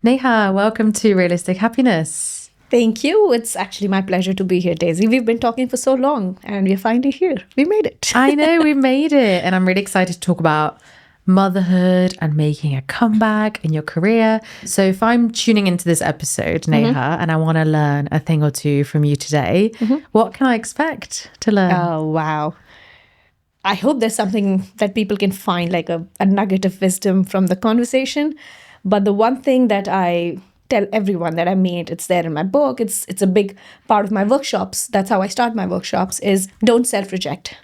Neha, welcome to Realistic Happiness. Thank you. It's actually my pleasure to be here, Daisy. We've been talking for so long and we're finally here. We made it. I know we made it, and I'm really excited to talk about motherhood and making a comeback in your career. So, if I'm tuning into this episode, Neha, and I want to learn a thing or two from you today, what can I expect to learn? Oh, wow. I hope there's something that people can find, like a nugget of wisdom from the conversation. But the one thing that I tell everyone that I meet, it's there in my book, it's a big part of my workshops. That's how I start my workshops, is don't self-reject.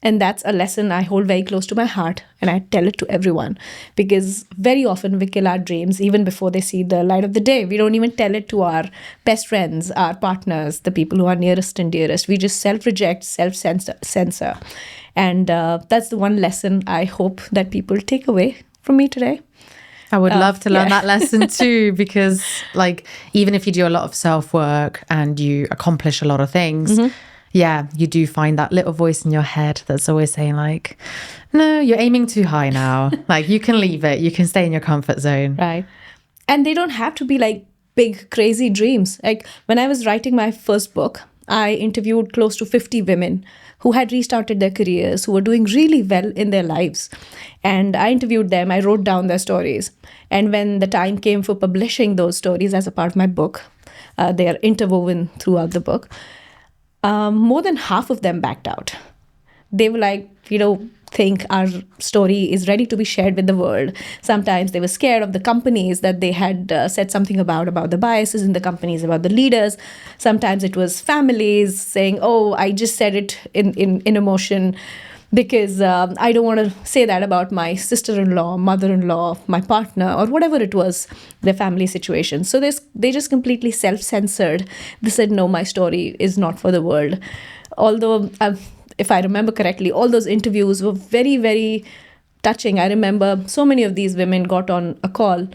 And that's a lesson I hold very close to my heart, and I tell it to everyone, because very often we kill our dreams even before they see the light of the day. We don't even tell it to our best friends, our partners, the people who are nearest and dearest. We just self-reject, self-censor. And that's the one lesson I hope that people take away from me today. I would love to learn yeah. that lesson too, because like, even if you do a lot of self-work and you accomplish a lot of things, yeah, you do find that little voice in your head that's always saying like, no, you're aiming too high now. Like, you can leave it. You can stay in your comfort zone. Right. And they don't have to be like big, crazy dreams. Like when I was writing my first book, I interviewed close to 50 women who had restarted their careers, who were doing really well in their lives. And I interviewed them, I wrote down their stories. And when the time came for publishing those stories as a part of my book, they are interwoven throughout the book, more than half of them backed out. They were like, think our story is ready to be shared with the world. Sometimes they were scared of the companies that they had said something about the biases in the companies, about the leaders. Sometimes it was families saying, oh, I just said it in emotion because I don't want to say that about my sister-in-law, mother-in-law, my partner, or whatever it was, their family situation. So they just completely self-censored. They said, no, my story is not for the world. Although if I remember correctly, all those interviews were very, very touching. I remember so many of these women got on a call.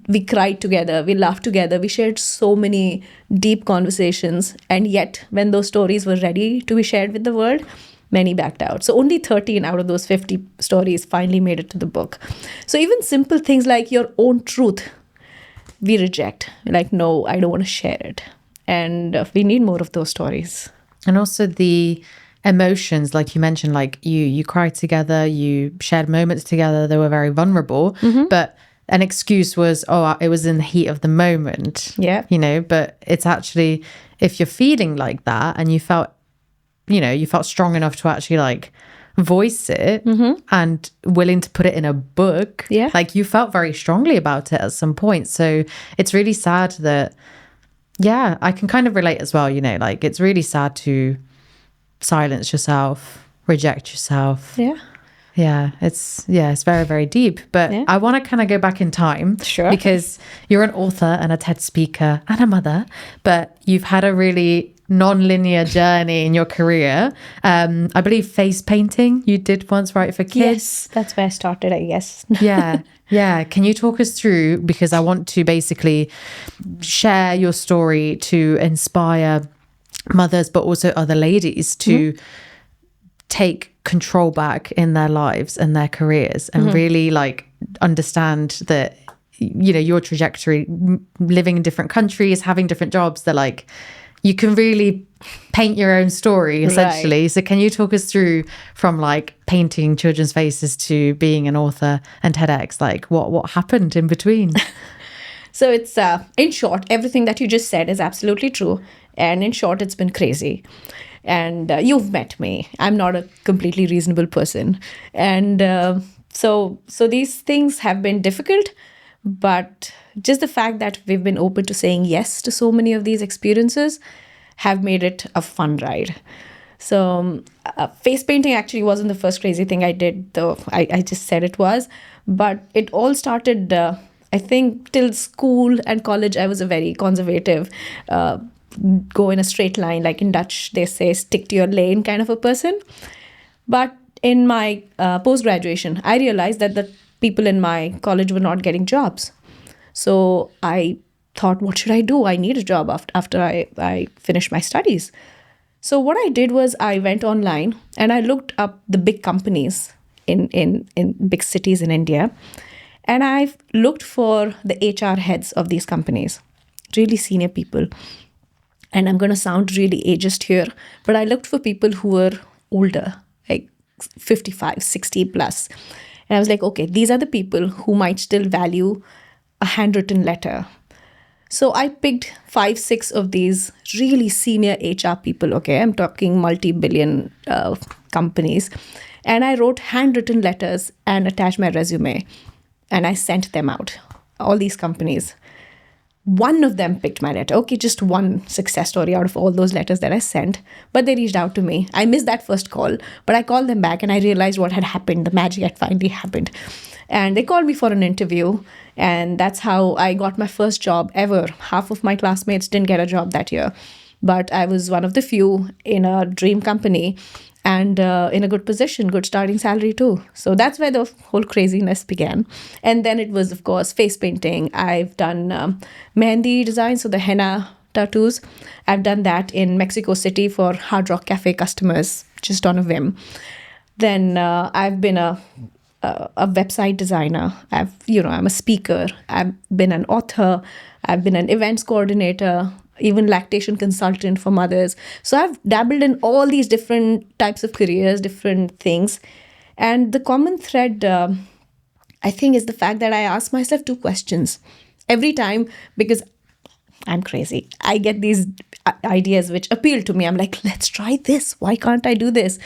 We cried together, we laughed together, we shared so many deep conversations. And yet, when those stories were ready to be shared with the world, many backed out. So only 13 out of those 50 stories finally made it to the book. So even simple things like your own truth, we reject. Like, no, I don't want to share it. And we need more of those stories. And also the emotions, like you mentioned, like you cried together, you shared moments together, they were very vulnerable, but an excuse was, oh, it was in the heat of the moment. Yeah. But it's actually, if you're feeling like that and you felt strong enough to actually like voice it and willing to put it in a book, like you felt very strongly about it at some point. So it's really sad that, yeah, I can kind of relate as well, like it's really sad to silence yourself, reject yourself. It's very, very deep. But I want to kind of go back in time. Sure. Because you're an author and a TED speaker and a mother, but you've had a really non-linear journey in your career. I believe face painting you did once, right, for kids? Yes, that's where I started, I guess. Yeah. Can you talk us through, because I want to basically share your story to inspire mothers, but also other ladies to take control back in their lives and their careers and really like understand that, your trajectory, living in different countries, having different jobs, that like you can really paint your own story essentially. Right. So can you talk us through from like painting children's faces to being an author and TEDx, like what happened in between? So it's, in short, everything that you just said is absolutely true. And in short, it's been crazy. And you've met me. I'm not a completely reasonable person. And so these things have been difficult. But just the fact that we've been open to saying yes to so many of these experiences have made it a fun ride. So face painting actually wasn't the first crazy thing I did, though I just said it was. But it all started, I think, till school and college. I was a very conservative, go in a straight line, like in Dutch they say, stick to your lane kind of a person. But in my post-graduation, I realized that the people in my college were not getting jobs. So I thought, what should I do? I need a job after I finished my studies. So what I did was I went online and I looked up the big companies in big cities in India. And I've looked for the HR heads of these companies, really senior people. And I'm going to sound really ageist here, but I looked for people who were older, like 55, 60 plus. And I was like, okay, these are the people who might still value a handwritten letter. So I picked 5, 6 of these really senior HR people. Okay, I'm talking multi-billion companies. And I wrote handwritten letters and attached my resume. And I sent them out, all these companies. One of them picked my letter. Okay, just one success story out of all those letters that I sent. But they reached out to me. I missed that first call, but I called them back and I realized what had happened. The magic had finally happened. And they called me for an interview. And that's how I got my first job ever. Half of my classmates didn't get a job that year. But I was one of the few in a dream company and in a good position, good starting salary too. So that's where the whole craziness began. And then it was, of course, face painting. I've done mehendi design, so the henna tattoos. I've done that in Mexico City for Hard Rock Cafe customers, just on a whim. Then I've been a website designer. I'm a speaker. I've been an author. I've been an events coordinator, even lactation consultant for mothers. So I've dabbled in all these different types of careers, different things. And the common thread, I think, is the fact that I ask myself 2 questions every time, because I'm crazy. I get these ideas which appeal to me. I'm like, let's try this. Why can't I do this?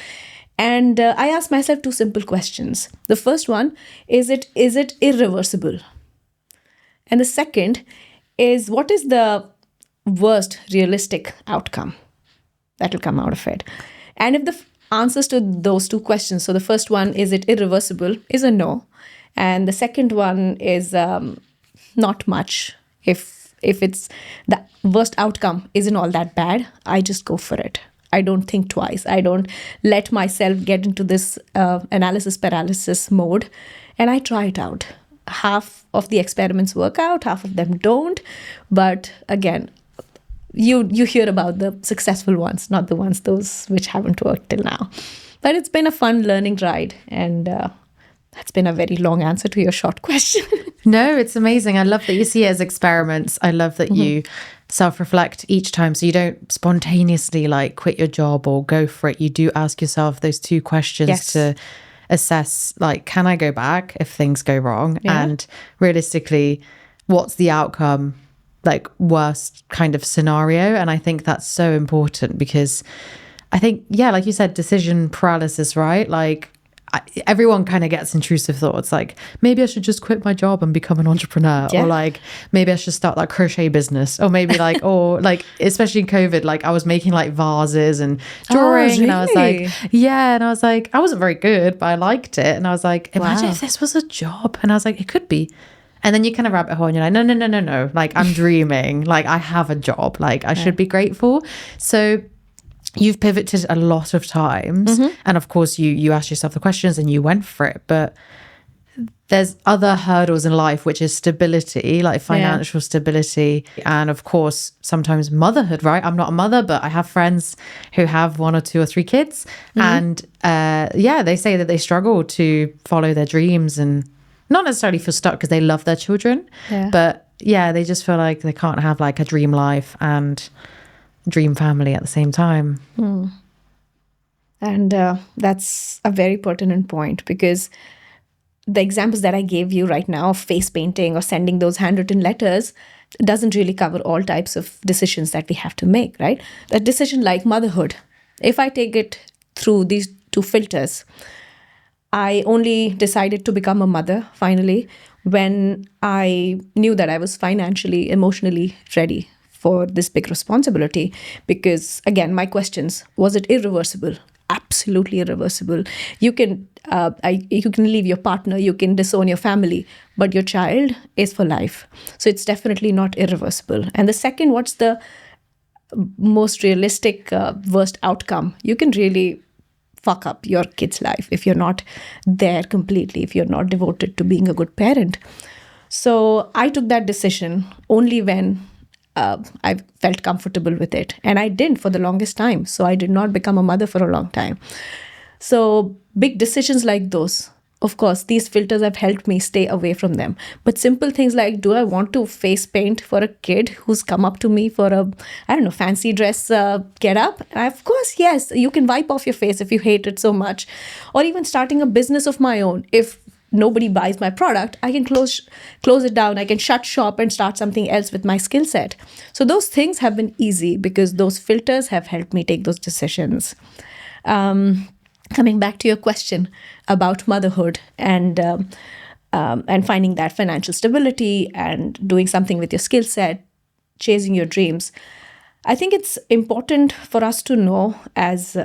And I ask myself 2 simple questions. The first one is it irreversible? And the second is, what is the worst realistic outcome that will come out of it? And if the answers to those 2 questions, so the first one, is it irreversible, is a no. And the second one is not much. If it's the worst outcome isn't all that bad, I just go for it. I don't think twice. I don't let myself get into this analysis paralysis mode, and I try it out. Half of the experiments work out, half of them don't. But again, you hear about the successful ones, not the ones those which haven't worked till now. But it's been a fun learning ride, and that's been a very long answer to your short question. No, it's amazing. I love that you see it as experiments. I love that you self-reflect each time, so you don't spontaneously like quit your job or go for it. You do ask yourself those 2 questions to assess, like, can I go back if things go wrong? Yeah. And realistically, what's the outcome, like worst kind of scenario? And I think that's so important, because I think, yeah, like you said, decision paralysis, right? Like everyone kind of gets intrusive thoughts, like maybe I should just quit my job and become an entrepreneur, or like maybe I should start that crochet business, or maybe like, or like, especially in COVID, like I was making like vases and drawing. Really? And I was like, yeah, and I was like, I wasn't very good, but I liked it. And I was like, imagine if this was a job. And I was like, it could be. And then you kind of rabbit hole and you're like, no, like I'm dreaming, like I have a job, like I should be grateful. So you've pivoted a lot of times, and of course you asked yourself the questions and you went for it, but there's other hurdles in life, which is stability, like financial stability, and of course sometimes motherhood, right? I'm not a mother, but I have friends who have 1 or 2 or 3 kids, and they say that they struggle to follow their dreams and not necessarily feel stuck because they love their children, but they just feel like they can't have like a dream life and dream family at the same time. And that's a very pertinent point, because the examples that I gave you right now of face painting or sending those handwritten letters doesn't really cover all types of decisions that we have to make, right? A decision like motherhood, if I take it through these 2 filters, I only decided to become a mother finally when I knew that I was financially, emotionally ready for this big responsibility. Because again, my questions, was it irreversible? Absolutely irreversible. You can you can leave your partner, you can disown your family, but your child is for life. So it's definitely not irreversible. And the second, what's the most realistic worst outcome? You can really fuck up your kid's life if you're not there completely, if you're not devoted to being a good parent. So I took that decision only when I felt comfortable with it. And I didn't for the longest time. So I did not become a mother for a long time. So big decisions like those, of course, these filters have helped me stay away from them. But simple things like, do I want to face paint for a kid who's come up to me for a, I don't know, fancy dress get up? Of course, yes, you can wipe off your face if you hate it so much. Or even starting a business of my own. If nobody buys my product, I can close it down. I can shut shop and start something else with my skill set. So those things have been easy because those filters have helped me take those decisions. Coming back to your question about motherhood and finding that financial stability and doing something with your skill set, chasing your dreams, I think it's important for us to know as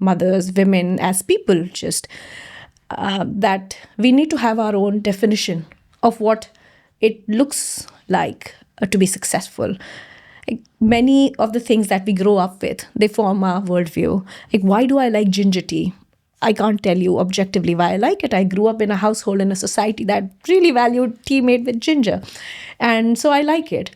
mothers, women, as people, just that we need to have our own definition of what it looks like to be successful. Like, many of the things that we grow up with, they form our worldview. Like, why do I like ginger tea? I can't tell you objectively why I like it. I grew up in a household, in a society that really valued tea made with ginger. And so I like it.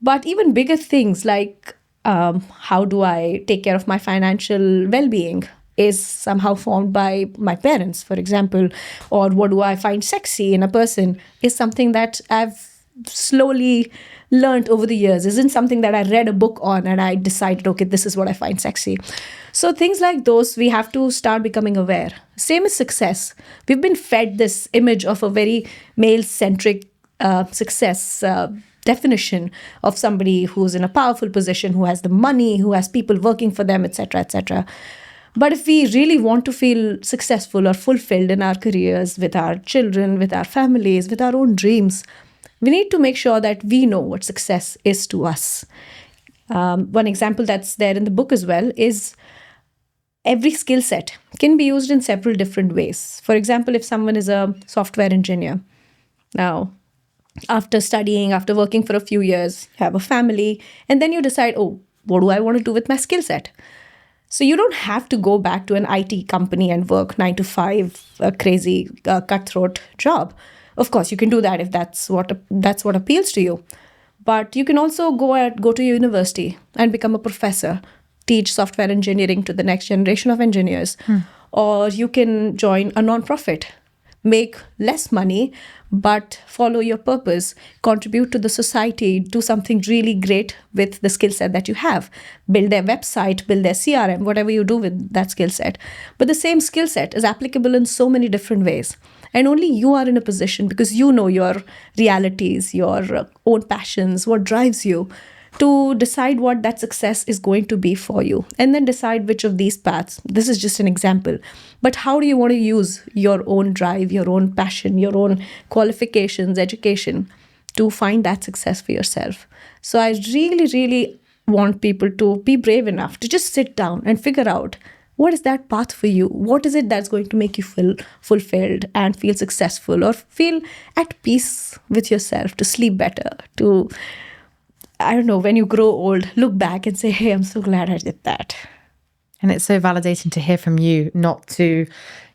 But even bigger things like how do I take care of my financial well-being is somehow formed by my parents, for example. Or what do I find sexy in a person is something that I've slowly learned over the years. Isn't something that I read a book on and I decided, okay, this is what I find sexy. So things like those, we have to start becoming aware. Same as success. We've been fed this image of a very male-centric success definition of somebody who's in a powerful position, who has the money, who has people working for them, etc., etc. But if we really want to feel successful or fulfilled in our careers, with our children, with our families, with our own dreams, we need to make sure that we know what success is to us. One example that's there in the book as well is every skill set can be used in several different ways. For example, if someone is a software engineer, now, after studying, after working for a few years, you have a family, and then you decide, oh, what do I want to do with my skill set? So you don't have to go back to an IT company and work 9 to 5, a crazy cutthroat job. Of course, you can do that if that's what appeals to you. But you can also go to university and become a professor, teach software engineering to the next generation of engineers. Or you can join a nonprofit, make less money, but follow your purpose, contribute to the society, do something really great with the skill set that you have. Build their website, build their CRM, whatever you do with that skill set. But the same skill set is applicable in so many different ways. And only you are in a position, because you know your realities, your own passions, what drives you, to decide what that success is going to be for you. And then decide which of these paths. This is just an example. But how do you want to use your own drive, your own passion, your own qualifications, education to find that success for yourself? So I really, really want people to be brave enough to just sit down and figure out, what is that path for you? What is it that's going to make you feel fulfilled and feel successful, or feel at peace with yourself, to sleep better, to, I don't know, when you grow old, look back and say, hey, I'm so glad I did that. And it's so validating to hear from you, not to,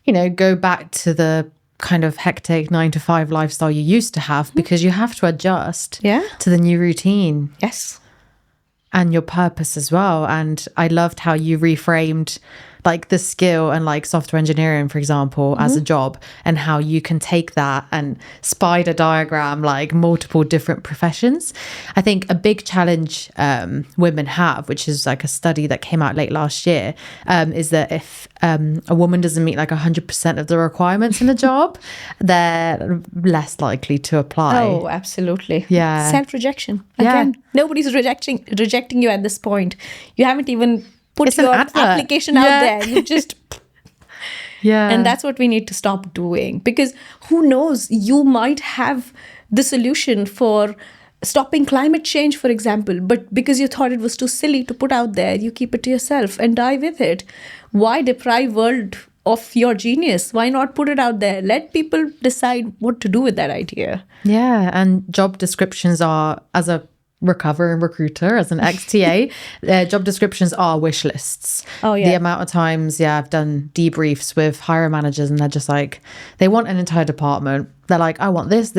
go back to the kind of hectic 9 to 5 lifestyle you used to have, because you have to adjust to the new routine. Yes. And your purpose as well. And I loved how you reframed like the skill and like software engineering, for example, as a job, and how you can take that and spider diagram like multiple different professions. I think a big challenge women have, which is like a study that came out late last year, is that if a woman doesn't meet like 100% of the requirements in a job, they're less likely to apply. Oh, absolutely. Yeah. Self-rejection. Again, nobody's rejecting you at this point. You haven't even put your application out there. You just... And that's what we need to stop doing. Because who knows, you might have the solution for stopping climate change, for example, but because you thought it was too silly to put out there, you keep it to yourself and die with it. Why deprive world of your genius? Why not put it out there? Let people decide what to do with that idea. Yeah, and job descriptions are, as a recovering recruiter, as an ex-TA, job descriptions are wish lists. Oh, yeah. The amount of times, I've done debriefs with hiring managers and they're just like, they want an entire department. they're like, I want this.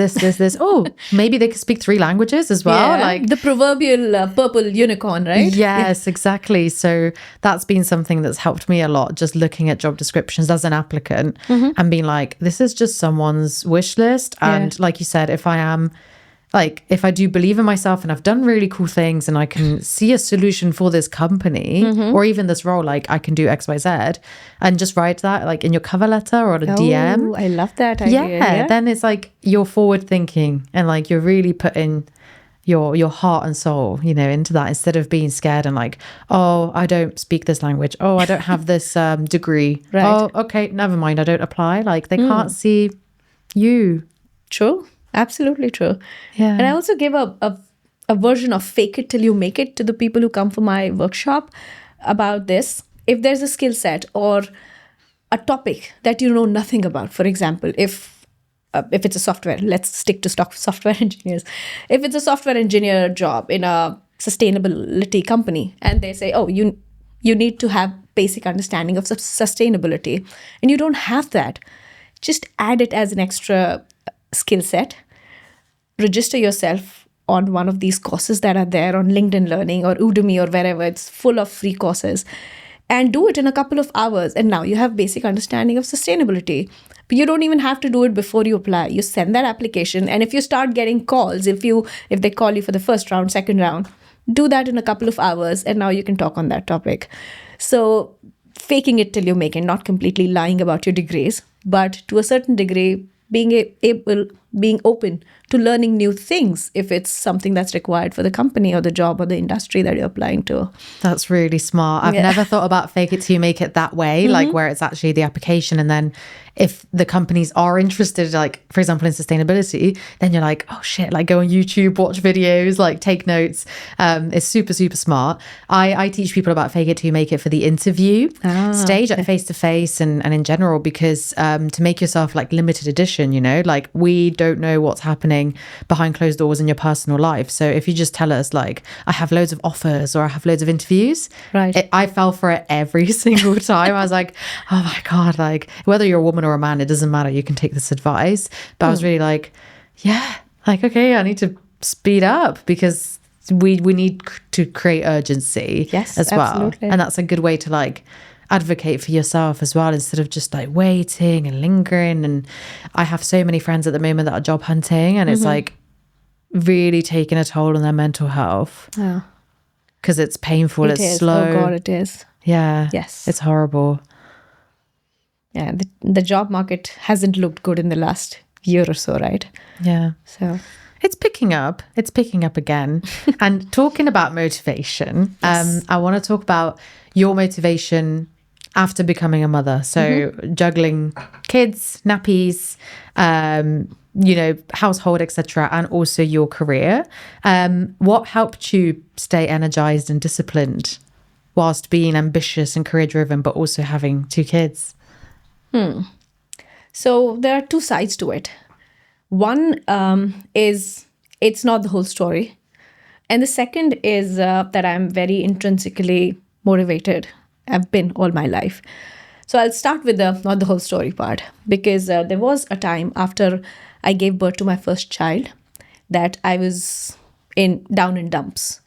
Oh, maybe they could speak 3 languages as well. Yeah, Like the proverbial purple unicorn, right? yes, exactly. So that's been something that's helped me a lot, just looking at job descriptions as an applicant and being like, this is just someone's wish list. And like you said, if I do believe in myself and I've done really cool things and I can see a solution for this company or even this role, like I can do X, Y, Z, and just write that like in your cover letter or on a DM. Oh, I love that idea. Yeah, then it's like you're forward thinking and like you're really putting your heart and soul, into that instead of being scared and like, oh, I don't speak this language. Oh, I don't have this degree. Right. Oh, okay, never mind. I don't apply. Like they can't see you. True. Absolutely true. Yeah. And I also give a version of fake it till you make it to the people who come for my workshop about this. If there's a skill set or a topic that you know nothing about, for example, if it's a software, let's stick to software engineers. If it's a software engineer job in a sustainability company and they say, oh, you need to have basic understanding of sustainability and you don't have that, just add it as an extra skill set. Register yourself on one of these courses that are there on LinkedIn Learning or Udemy or wherever. It's full of free courses and do it in a couple of hours. And now you have basic understanding of sustainability. But you don't even have to do it before you apply. You send that application. And if you start getting calls, if they call you for the first round, second round, do that in a couple of hours. And now you can talk on that topic. So faking it till you make it, not completely lying about your degrees, but to a certain degree, being open to learning new things if it's something that's required for the company or the job or the industry that you're applying to. That's really smart. I've never thought about fake it till you make it that way, like where it's actually the application. And then if the companies are interested, like for example, in sustainability, then you're like, oh shit, like go on YouTube, watch videos, like take notes. It's super, super smart. I teach people about fake it till you make it for the interview stage, like face to face and in general, because to make yourself like limited edition, like we don't know what's happening behind closed doors in your personal life. So if you just tell us like, I have loads of offers or I have loads of interviews, right? I fell for it every single time. I was like, oh my God, like whether you're a woman or a man, it doesn't matter. You can take this advice. But I was really like, yeah, like, okay, I need to speed up because we need to create urgency as well. Absolutely. And that's a good way to like advocate for yourself as well, instead of just like waiting and lingering. And I have so many friends at the moment that are job hunting and it's like really taking a toll on their mental health because it's painful. It's slow. Oh God, it is. Yeah. Yes. It's horrible. Yeah. The job market hasn't looked good in the last year or so, right? Yeah. So it's picking up. It's picking up again. And talking about motivation, I want to talk about your motivation after becoming a mother. So juggling kids, nappies, household, etc., and also your career. What helped you stay energized and disciplined whilst being ambitious and career driven, but also having 2 kids? So there are 2 sides to it. One is it's not the whole story. And the second is that I'm very intrinsically motivated. I've been all my life. So I'll start with the not the whole story part, because there was a time after I gave birth to my first child that I was down in dumps.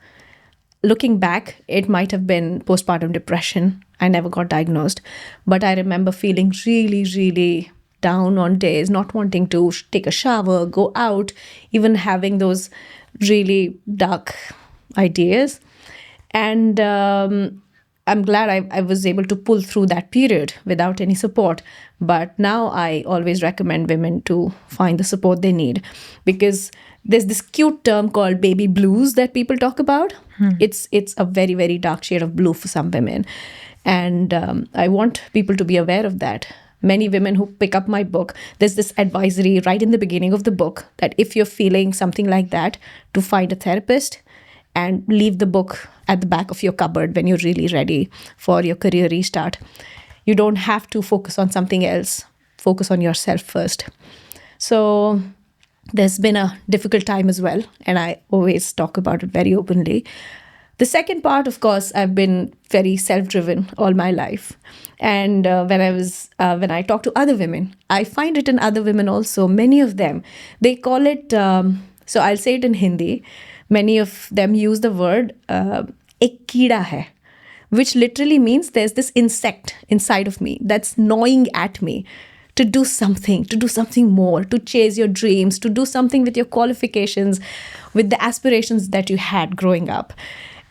Looking back, it might have been postpartum depression. I never got diagnosed, but I remember feeling really, really down on days, not wanting to take a shower, go out, even having those really dark ideas. And I'm glad I was able to pull through that period without any support. But now I always recommend women to find the support they need, because there's this cute term called baby blues that people talk about. It's a very, very dark shade of blue for some women. And I want people to be aware of that. Many women who pick up my book, there's this advisory right in the beginning of the book that if you're feeling something like that, to find a therapist and leave the book at the back of your cupboard when you're really ready for your career restart. You don't have to focus on something else. Focus on yourself first. So there's been a difficult time as well, and I always talk about it very openly. The second part, of course, I've been very self-driven all my life. And when I talk to other women, I find it in other women also. Many of them, they call it. So I'll say it in Hindi. Many of them use the word "ek keeda hai," which literally means there's this insect inside of me that's gnawing at me to do something more, to chase your dreams, to do something with your qualifications, with the aspirations that you had growing up.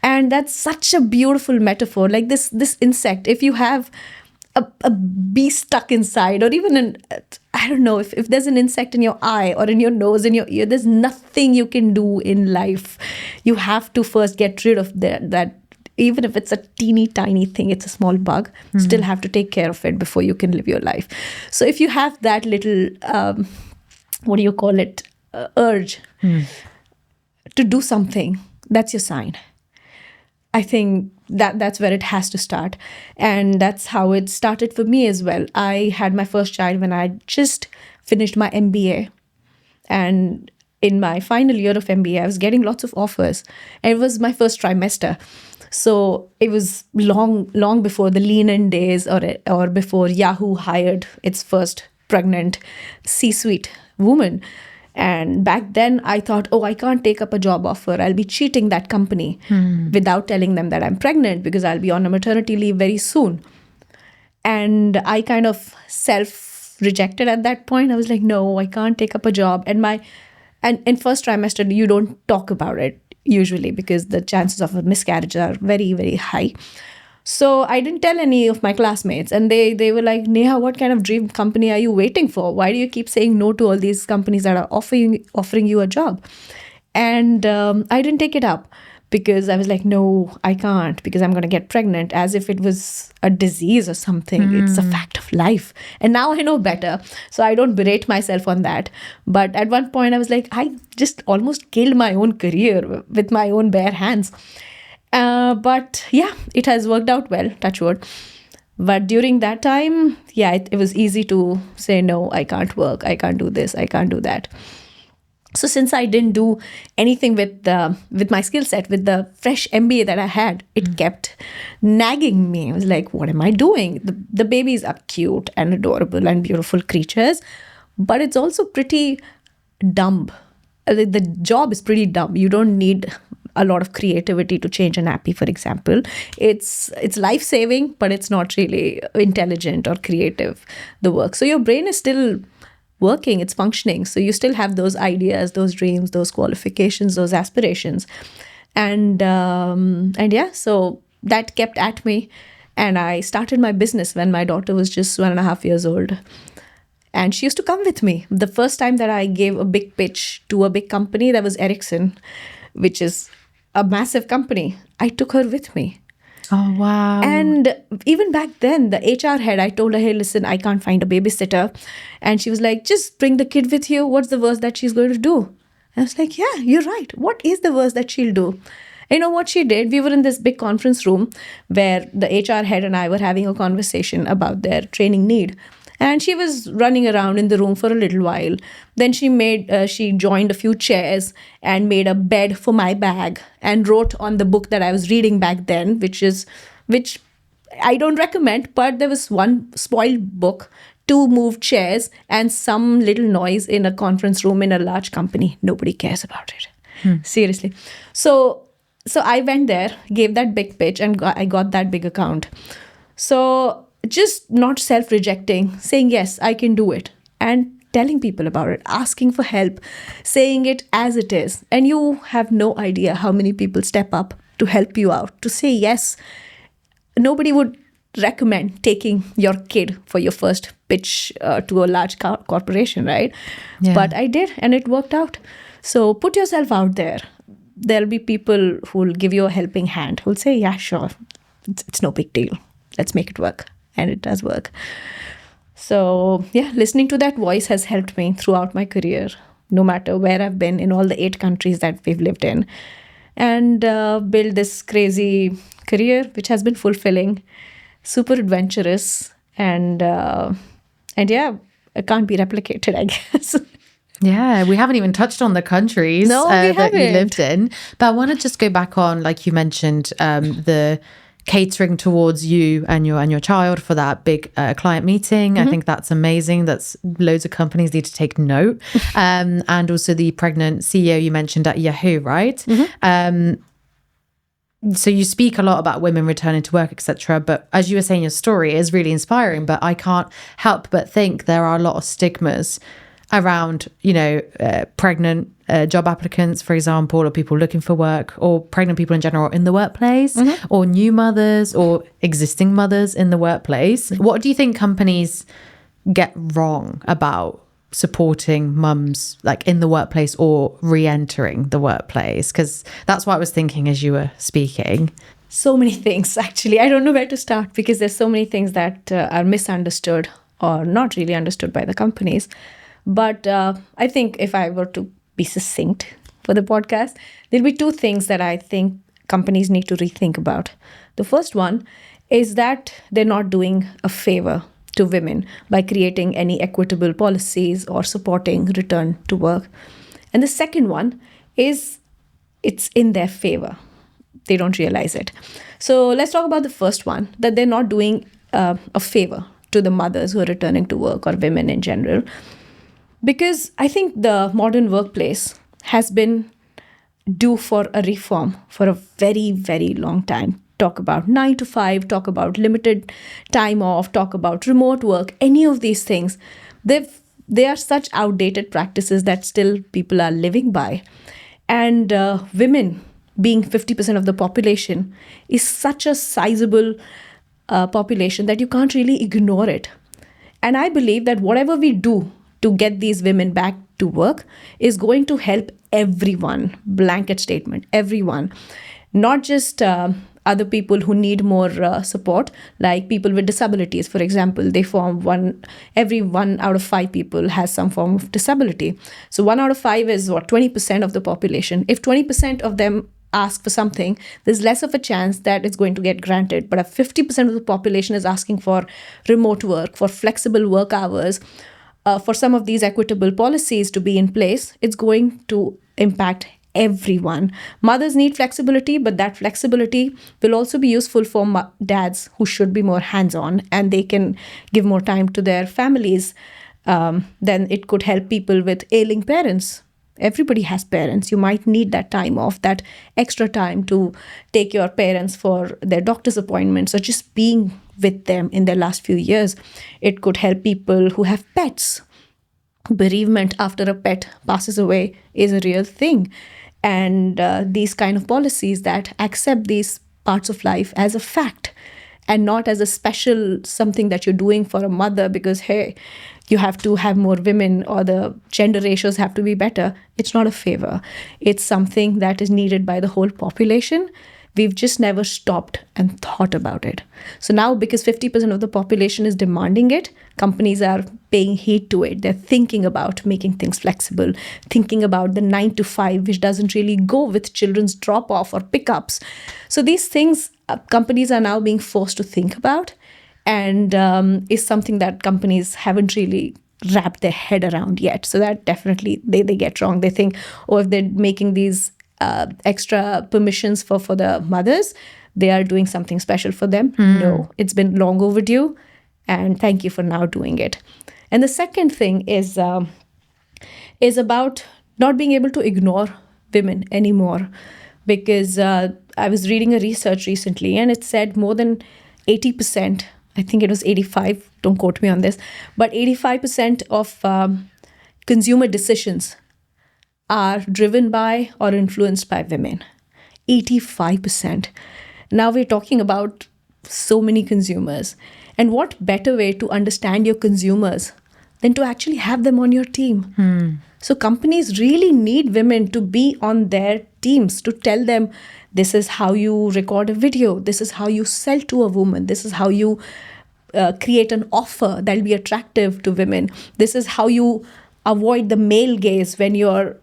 And that's such a beautiful metaphor. Like this insect, if you have a bee stuck inside, or even I don't know, if there's an insect in your eye or in your nose, in your ear, there's nothing you can do in life. You have to first get rid of that. Even if it's a teeny tiny thing, it's a small bug, still have to take care of it before you can live your life. So if you have that little, what do you call it, urge to do something, that's your sign. I think that's where it has to start. And that's how it started for me as well. I had my first child when I just finished my MBA. And in my final year of MBA, I was getting lots of offers. And it was my first trimester. So it was long before the lean-in days, or before Yahoo hired its first pregnant C-suite woman. And back then I thought, oh, I can't take up a job offer. I'll be cheating that company without telling them that I'm pregnant, because I'll be on a maternity leave very soon. And I kind of self-rejected at that point. I was like, no, I can't take up a job. And in first trimester, you don't talk about it usually, because the chances of a miscarriage are very, very high. So I didn't tell any of my classmates, and they were like, Neha, what kind of dream company are you waiting for? Why do you keep saying no to all these companies that are offering you a job? And I didn't take it up, because I was like, no, I can't, because I'm going to get pregnant, as if it was a disease or something. It's a fact of life. And now I know better, so I don't berate myself on that. But at one point I was like, I just almost killed my own career with my own bare hands. But yeah, it has worked out well, touch wood. But during that time, yeah, it was easy to say, no, I can't work, I can't do this, I can't do that. So since I didn't do anything with my skill set, with the fresh MBA that I had, it kept nagging me. I was like, what am I doing? The babies are cute and adorable and beautiful creatures, but it's also pretty dumb. The job is pretty dumb. You don't need a lot of creativity to change a nappy, for example. It's life-saving, but it's not really intelligent or creative, the work. So your brain is still working, it's functioning. So you still have those ideas, those dreams, those qualifications, those aspirations. And yeah, so that kept at me. And I started my business when my daughter was just 1.5 years old. And she used to come with me. The first time that I gave a big pitch to a big company, that was Ericsson, which is a massive company. I took her with me. Oh, wow. And even back then, the HR head, I told her, hey, listen, I can't find a babysitter. And she was like, just bring the kid with you. What's the worst that she's going to do? And I was like, yeah, you're right. What is the worst that she'll do? You know what she did? We were in this big conference room where the HR head and I were having a conversation about their training need. And she was running around in the room for a little while. Then she joined a few chairs and made a bed for my bag and wrote on the book that I was reading back then, which I don't recommend, but there was one spoiled book, 2 moved chairs, and some little noise in a conference room in a large company. Nobody cares about it. Seriously. So I went there, gave that big pitch, and I got that big account. So just not self-rejecting, saying, yes, I can do it, and telling people about it, asking for help, saying it as it is. And you have no idea how many people step up to help you out, to say yes. Nobody would recommend taking your kid for your first pitch to a large corporation, right? Yeah. But I did, and it worked out. So put yourself out there. There'll be people who'll give you a helping hand, who'll say, yeah, sure, it's no big deal. Let's make it work. And it does work. So yeah, listening to that voice has helped me throughout my career, no matter where I've been in all the 8 countries that we've lived in, and build this crazy career, which has been fulfilling, super adventurous, and yeah, it can't be replicated, I guess. Yeah, we haven't even touched on the countries No, we that you haven't. lived in. But I want to just go back on, like you mentioned, the catering towards you and your child for that big client meeting. I think that's amazing. That's loads of companies need to take note. And also the pregnant CEO you mentioned at Yahoo, right? So you speak a lot about women returning to work, etc. But as you were saying, your story is really inspiring. But I can't help but think there are a lot of stigmas around, pregnant job applicants, for example, or people looking for work, or pregnant people in general in the workplace, or new mothers or existing mothers in the workplace. What do you think companies get wrong about supporting mums like in the workplace or re-entering the workplace? Because that's what I was thinking as you were speaking. So many things, actually. I don't know where to start because there's so many things that are misunderstood or not really understood by the companies. But I think if I were to be succinct for the podcast, there'll be two things that I think companies need to rethink about. The first one is that they're not doing a favor to women by creating any equitable policies or supporting return to work. And the second one is it's in their favor. They don't realize it. So let's talk about the first one, that they're not doing a favor to the mothers who are returning to work or women in general. Because I think the modern workplace has been due for a reform for a very, very long time. Talk about 9 to 5, talk about limited time off, talk about remote work, any of these things. They are such outdated practices that still people are living by. And women being 50% of the population is such a sizable population that you can't really ignore it. And I believe that whatever we do to get these women back to work is going to help everyone, blanket statement, everyone, not just other people who need more support, like people with disabilities, for example. They form every 1 out of 5 people has some form of disability. So 1 out of 5 is 20% of the population. If 20% of them ask for something, there's less of a chance that it's going to get granted. But if 50% of the population is asking for remote work, for flexible work hours, for some of these equitable policies to be in place, it's going to impact everyone. Mothers need flexibility, but that flexibility will also be useful for dads who should be more hands-on and they can give more time to their families. Then it could help people with ailing parents. Everybody has parents. You might need that time off, that extra time to take your parents for their doctor's appointments or just being with them in their last few years. It could help people who have pets. Bereavement after a pet passes away is a real thing. And these kind of policies that accept these parts of life as a fact and not as a special something that you're doing for a mother because, hey, you have to have more women or the gender ratios have to be better. It's not a favor. It's something that is needed by the whole population. We've just never stopped and thought about it. So now, because 50% of the population is demanding it, companies are paying heed to it. They're thinking about making things flexible, thinking about the 9 to 5, which doesn't really go with children's drop-off or pickups. So these things, companies are now being forced to think about, and is something that companies haven't really wrapped their head around yet. So that definitely they get wrong. They think, oh, if they're making these extra permissions for the mothers, they are doing something special for them. No, it's been long overdue, and thank you for now doing it. And the second thing is about not being able to ignore women anymore, because I was reading a research recently and it said more than 80%, I think it was 85, don't quote me on this, but 85% of consumer decisions are driven by or influenced by women. 85%. Now we're talking about so many consumers. And what better way to understand your consumers than to actually have them on your team? So companies really need women to be on their teams, to tell them this is how you record a video, this is how you sell to a woman, this is how you create an offer that will be attractive to women, this is how you avoid the male gaze when you're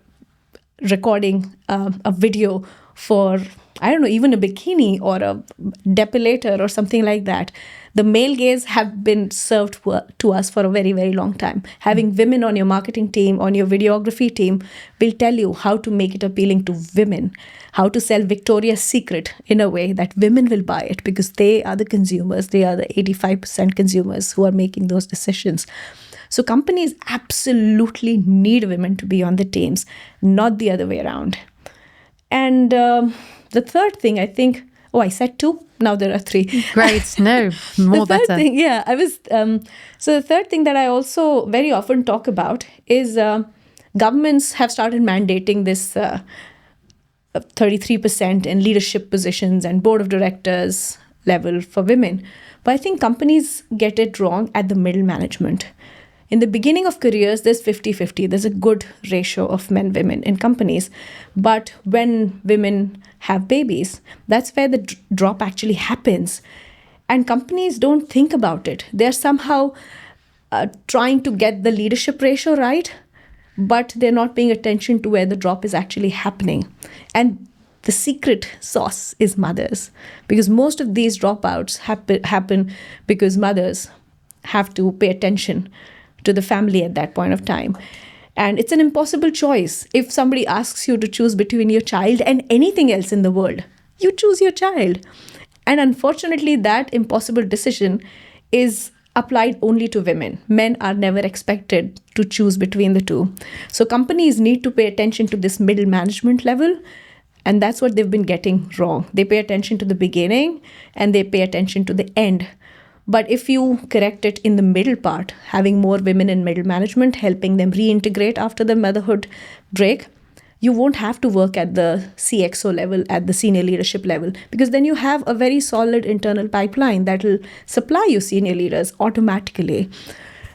recording a video for I don't know, even a bikini or a depilator or something like that. The male gaze have been served to us for a very, very long time. Having women on your marketing team, on your videography team, will tell you how to make it appealing to women, how to sell Victoria's Secret in a way that women will buy it, because they are the consumers. They are the 85% consumers who are making those decisions. So companies absolutely need women to be on the teams, not the other way around. And the third thing, I think, I said 2. Now there are 3. Great. No, more the third better. thing, I was. So the third thing that I also very often talk about is governments have started mandating this 33% in leadership positions and board of directors level for women. But I think companies get it wrong at the middle management. In the beginning of careers, there's 50-50. There's a good ratio of men, women in companies. But when women have babies, that's where the drop actually happens. And companies don't think about it. They're somehow trying to get the leadership ratio right, but they're not paying attention to where the drop is actually happening. And the secret sauce is mothers, because most of these dropouts happen because mothers have to pay attention to the family at that point of time. And it's an impossible choice. If somebody asks you to choose between your child and anything else in the world, you choose your child. And unfortunately, that impossible decision is applied only to women. Men are never expected to choose between the two. So companies need to pay attention to this middle management level. And that's what they've been getting wrong. They pay attention to the beginning and they pay attention to the end. But if you correct it in the middle part, having more women in middle management, helping them reintegrate after the motherhood break, you won't have to work at the CXO level, at the senior leadership level, because then you have a very solid internal pipeline that will supply you senior leaders automatically.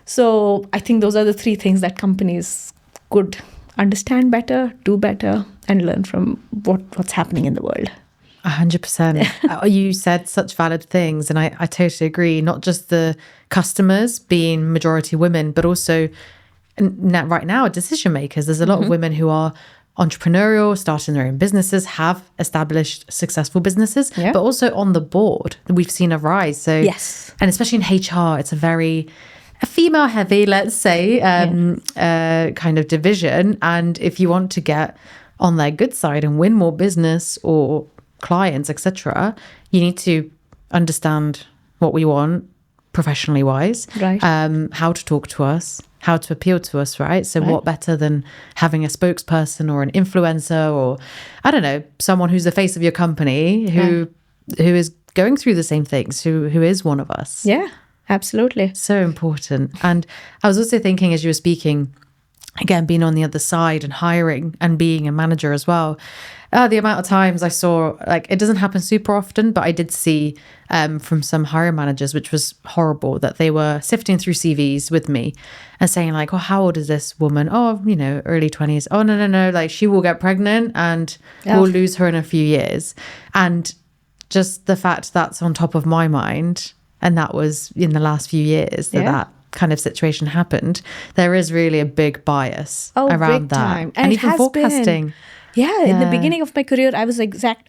So I think those are the 3 things that companies could understand better, do better, and learn from what's happening in the world. 100%. You said such valid things, and I totally agree. Not just the customers being majority women, but also right now decision makers. There's a lot of women who are entrepreneurial, starting their own businesses, have established successful businesses, but also on the board. We've seen a rise. So yes, and especially in HR, it's a female heavy, let's say, kind of division. And if you want to get on their good side and win more business or clients, etc., you need to understand what we want professionally wise, right? How to talk to us, how to appeal to us, right? So what better than having a spokesperson or an influencer, or I don't know, someone who's the face of your company who is going through the same things, who is one of us. Yeah, absolutely. So important. And I was also thinking as you were speaking, again, being on the other side and hiring and being a manager as well, the amount of times I saw, like, it doesn't happen super often, but I did see from some hiring managers, which was horrible, that they were sifting through CVs with me and saying like, oh, how old is this woman? Oh, early 20s. Oh, no. Like, she will get pregnant and we'll lose her in a few years. And just the fact that's on top of my mind, and that was in the last few years that kind of situation happened, there is really a big bias around that. Time. And even forecasting. In the beginning of my career, I was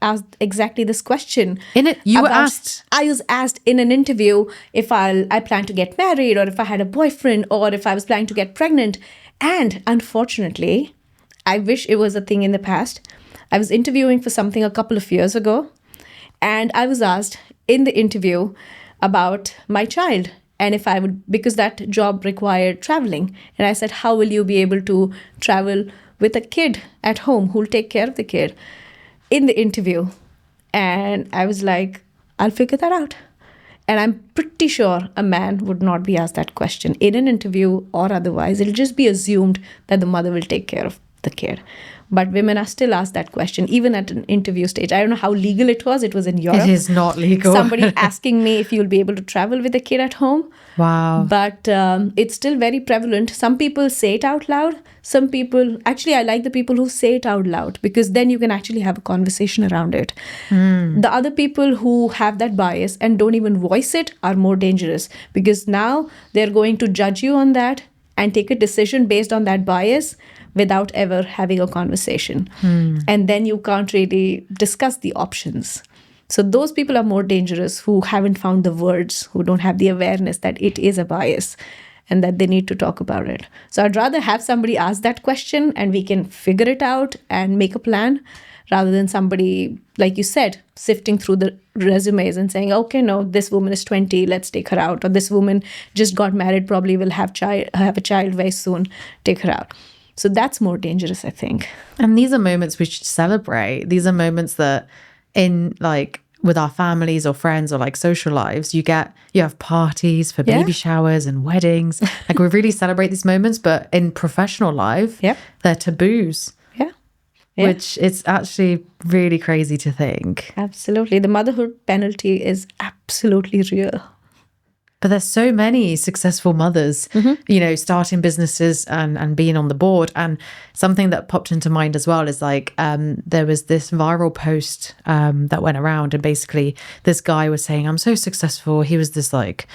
asked exactly this question. I was asked in an interview if I plan to get married, or if I had a boyfriend, or if I was planning to get pregnant. And unfortunately, I wish it was a thing in the past. I was interviewing for something a couple of years ago, and I was asked in the interview about my child, and if I would, because that job required traveling. And I said, how will you be able to travel with a kid at home who'll take care of the kid, in the interview? And I was like, I'll figure that out. And I'm pretty sure a man would not be asked that question in an interview or otherwise. It'll just be assumed that the mother will take care of the kid. But women are still asked that question, even at an interview stage. I don't know how legal it was. It was in Europe. It is not legal. Somebody asking me if you'll be able to travel with a kid at home. Wow. But it's still very prevalent. Some people say it out loud. Some people, actually, I like the people who say it out loud, because then you can actually have a conversation around it. The other people who have that bias and don't even voice it are more dangerous, because now they're going to judge you on that and take a decision based on that bias. without ever having a conversation. And then you can't really discuss the options. So those people are more dangerous, who haven't found the words, who don't have the awareness that it is a bias and that they need to talk about it. So I'd rather have somebody ask that question and we can figure it out and make a plan, rather than somebody, like you said, sifting through the resumes and saying, okay, no, this woman is 20, let's take her out. Or this woman just got married, probably will have a child very soon, take her out. So that's more dangerous, I think. And these are moments we should celebrate. These are moments that in like with our families or friends or like social lives, you have parties for baby showers and weddings. Like we really celebrate these moments, but in professional life, they're taboos. Yeah. Which is actually really crazy to think. Absolutely. The motherhood penalty is absolutely real. But there's so many successful mothers, starting businesses and being on the board. And something that popped into mind as well is like there was this viral post that went around, and basically this guy was saying, I'm so successful. He was this like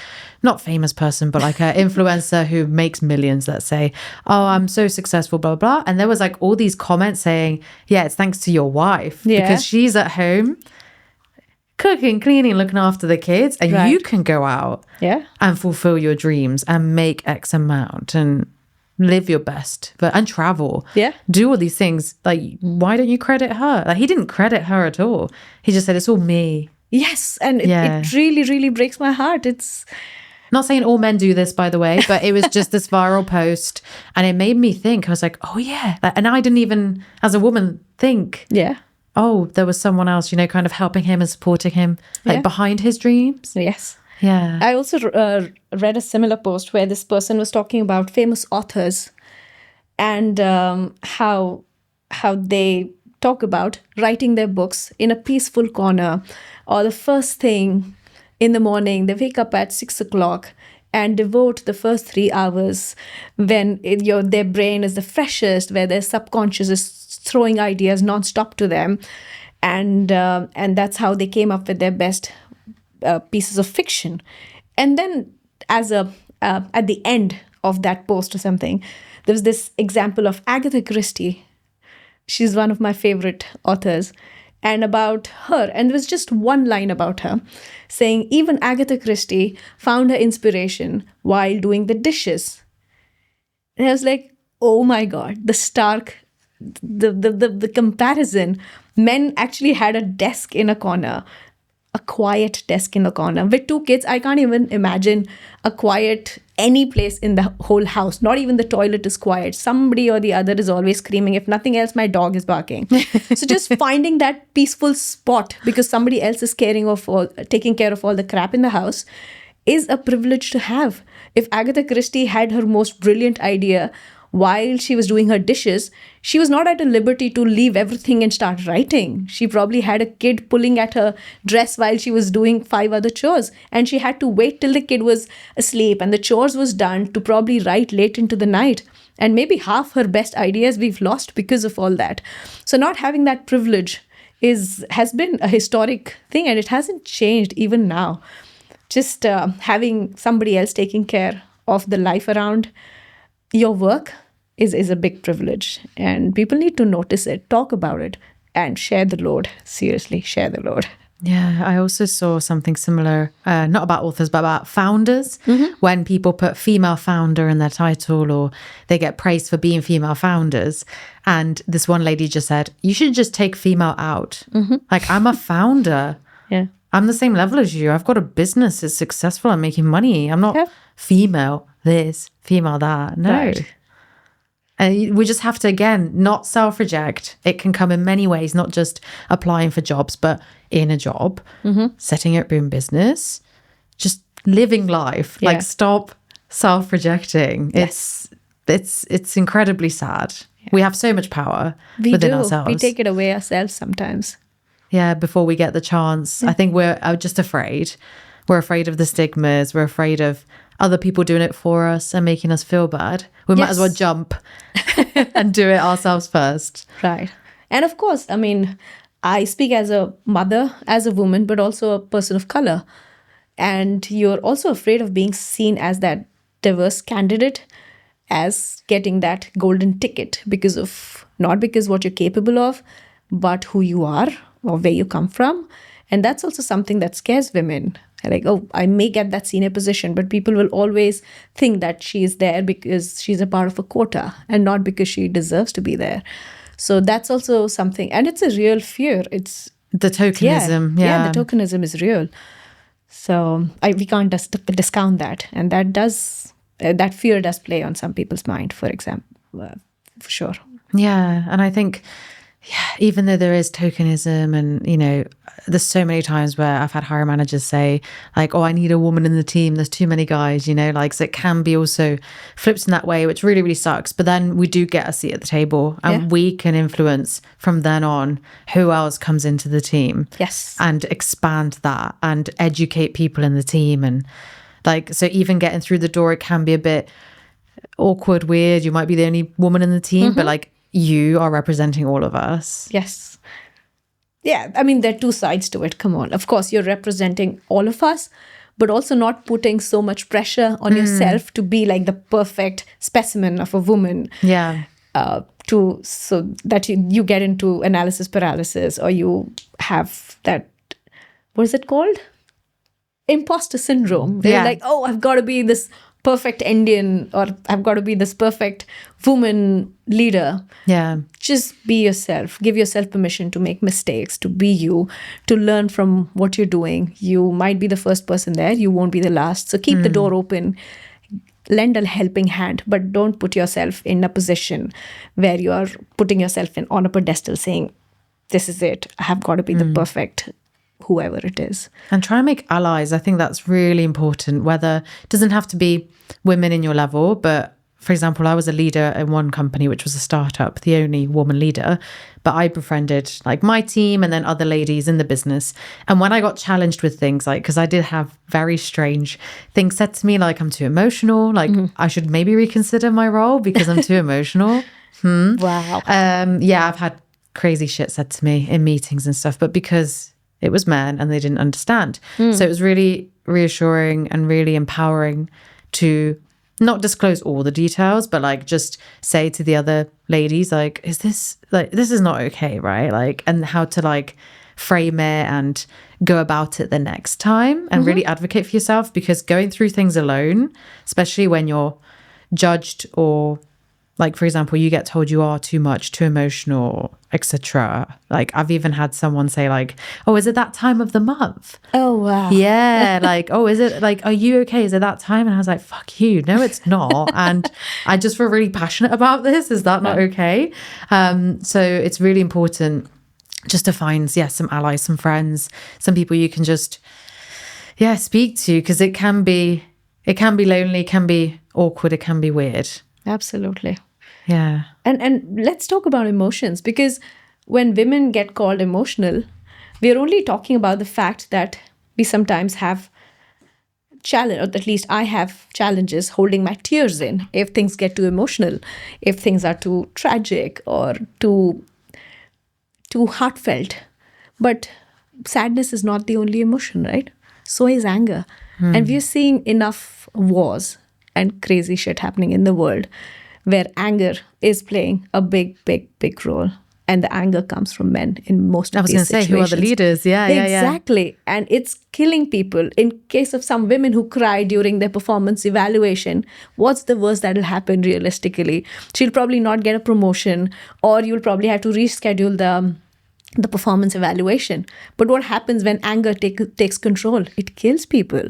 not famous person, but like an influencer who makes millions, let's say. Oh, I'm so successful, blah, blah, blah. And there was like all these comments saying, yeah, it's thanks to your wife because she's at home cooking, cleaning, looking after the kids, and you can go out and fulfill your dreams and make X amount and live your best, and travel, do all these things. Like, why don't you credit her? Like, he didn't credit her at all. He just said, it's all me. Yes, and it really, really breaks my heart. It's not saying all men do this, by the way, but it was just this viral post, and it made me think. I was like, oh yeah, and I didn't even, as a woman, think. Oh, there was someone else, kind of helping him and supporting him, like behind his dreams. Yes. Yeah. I also read a similar post where this person was talking about famous authors and how they talk about writing their books in a peaceful corner, or the first thing in the morning. They wake up at 6 o'clock and devote the first 3 hours when their brain is the freshest, where their subconscious is throwing ideas nonstop to them, and that's how they came up with their best pieces of fiction. And then at the end of that post or something, there was this example of Agatha Christie. She's one of my favorite authors, and about her, and there was just one line about her saying, even Agatha Christie found her inspiration while doing the dishes. And I was like, oh my God, the comparison. Men actually had a desk in a corner, a quiet desk in a corner. With 2 kids, I can't even imagine a quiet any place in the whole house. Not even the toilet is quiet. Somebody or the other is always screaming. If nothing else, my dog is barking. So just finding that peaceful spot because somebody else is taking care of all the crap in the house is a privilege to have. If Agatha Christie had her most brilliant idea while she was doing her dishes, she was not at a liberty to leave everything and start writing. She probably had a kid pulling at her dress while she was doing 5 other chores. And she had to wait till the kid was asleep and the chores was done to probably write late into the night. And maybe half her best ideas we've lost because of all that. So not having that privilege has been a historic thing, and it hasn't changed even now. Just having somebody else taking care of the life around your work is a big privilege, and people need to notice it, talk about it, and share the load. Seriously, share the load. Yeah, I also saw something similar, not about authors, but about founders. When people put female founder in their title, or they get praised for being female founders. And this one lady just said, you should just take female out. Like, I'm a founder. I'm the same level as you. I've got a business. It's successful. I'm making money. I'm not female this, female that. No. Right. And we just have to, again, not self-reject. It can come in many ways, not just applying for jobs, but in a job, setting up your own business, just living life. Like, stop self-rejecting. Yes. It's incredibly sad. We have so much power within ourselves. We take it away ourselves sometimes. Yeah, before we get the chance. I think we're just afraid. We're afraid of the stigmas. We're afraid of other people doing it for us and making us feel bad. We might as well jump and do it ourselves first. Right. And of course, I mean, I speak as a mother, as a woman, but also a person of color. And you're also afraid of being seen as that diverse candidate. as getting that golden ticket because of, not because what you're capable of, but who you are or where you come from. And that's also something that scares women. Like, oh, I may get that senior position, but people will always think that she is there because she's a part of a quota and not because she deserves to be there. So that's also something. And it's a real fear. It's The tokenism. Yeah. the tokenism is real. So we can't discount that. And that fear does play on some people's mind, for example, for sure. Yeah. And I think, even though there is tokenism and, there's so many times where I've had hiring managers say like, oh, I need a woman in the team. There's too many guys, like, so it can be also flipped in that way, which really, really sucks. But then we do get a seat at the table and we can influence from then on who else comes into the team. Yes. And expand that and educate people in the team. And like, so even getting through the door, it can be a bit awkward, weird. You might be the only woman in the team, but like, you are representing all of us. Yes. Yeah, I mean, there are two sides to it. Come on. Of course, you're representing all of us, but also not putting so much pressure on yourself to be like the perfect specimen of a woman. Yeah. So that you get into analysis paralysis, or you have that, what is it called? Imposter syndrome. They're like, oh, I've got to be this perfect Indian, or I've got to be this perfect woman leader. Yeah. Just be yourself. Give yourself permission to make mistakes, to be you, to learn from what you're doing. You might be the first person there. You won't be the last. So keep the door open. Lend a helping hand, but don't put yourself in a position where you are putting yourself on a pedestal saying, this is it. I have got to be the perfect whoever it is. And try and make allies. I think that's really important, whether it doesn't have to be women in your level, but for example, I was a leader in one company, which was a startup, the only woman leader, but I befriended like my team and then other ladies in the business. And when I got challenged with things, like, because I did have very strange things said to me, like I'm too emotional, like I should maybe reconsider my role because I'm too emotional. Wow. I've had crazy shit said to me in meetings and stuff, but because it was men and they didn't understand. So it was really reassuring and really empowering to not disclose all the details, but like just say to the other ladies, like, this is not okay, right? Like, and how to like frame it and go about it the next time and really advocate for yourself, because going through things alone, especially when you're judged, or like, for example, you get told you are too much, too emotional, etc. Like, I've even had someone say like, oh, is it that time of the month? Oh, wow. Yeah. Like, oh, is it like, are you okay? Is it that time? And I was like, fuck you. No, it's not. And I just feel really passionate about this. Is that not okay? So it's really important just to find, some allies, some friends, some people you can just, speak to, because it can be lonely, it can be awkward, it can be weird. Absolutely. Yeah. And let's talk about emotions, because when women get called emotional, we're only talking about the fact that we sometimes have challenge, or at least I have challenges holding my tears in if things get too emotional, if things are too tragic or too heartfelt. But sadness is not the only emotion, right? So is anger. And we're seeing enough wars and crazy shit happening in the world where anger is playing a big, big, big role. And the anger comes from men in most of these situations. I was going to say, who are the leaders? Yeah. Exactly. And it's killing people. In case of some women who cry during their performance evaluation, what's the worst that will happen realistically? She'll probably not get a promotion, or you'll probably have to reschedule the performance evaluation. But what happens when anger takes control? It kills people.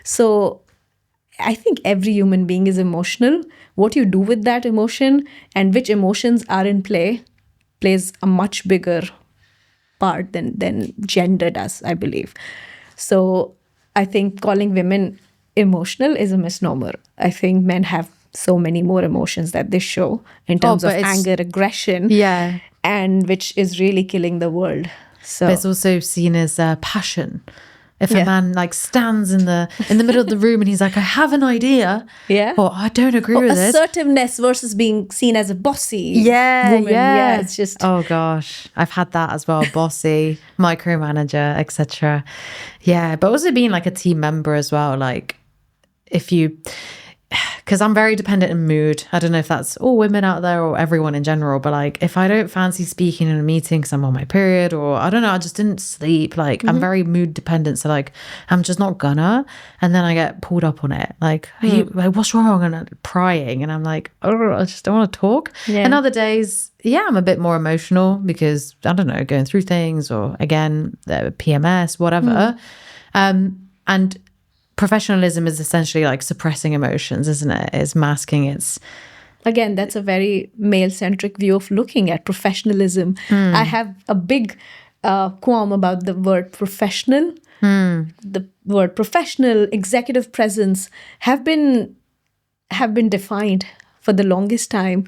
So I think every human being is emotional. What you do with that emotion and which emotions are in play plays a much bigger part than gender does, I believe. So I think calling women emotional is a misnomer. I think men have so many more emotions that they show in terms of anger, aggression, and which is really killing the world. So but it's also seen as passion. If a man like stands in the middle of the room and he's like, I have an idea, or I don't agree with it. Assertiveness versus being seen as a bossy woman. Yeah, it's just, oh gosh, I've had that as well. Bossy, micromanager, etc. Yeah, but also being like a team member as well. Like, if you, because I'm very dependent in mood. I don't know if that's all women out there or everyone in general, but like if I don't fancy speaking in a meeting because I'm on my period, or I don't know, I just didn't sleep, like I'm very mood dependent, so like I'm just not gonna, and then I get pulled up on it, like, like what's wrong, and I'm prying, and I'm like, oh, I just don't want to talk. And other days, yeah, I'm a bit more emotional because I don't know, going through things, or again, the PMS, whatever. And professionalism is essentially like suppressing emotions, isn't it? It's masking its. Again, that's a very male-centric view of looking at professionalism. I have a big qualm about the word professional. The word professional, executive presence have been defined for the longest time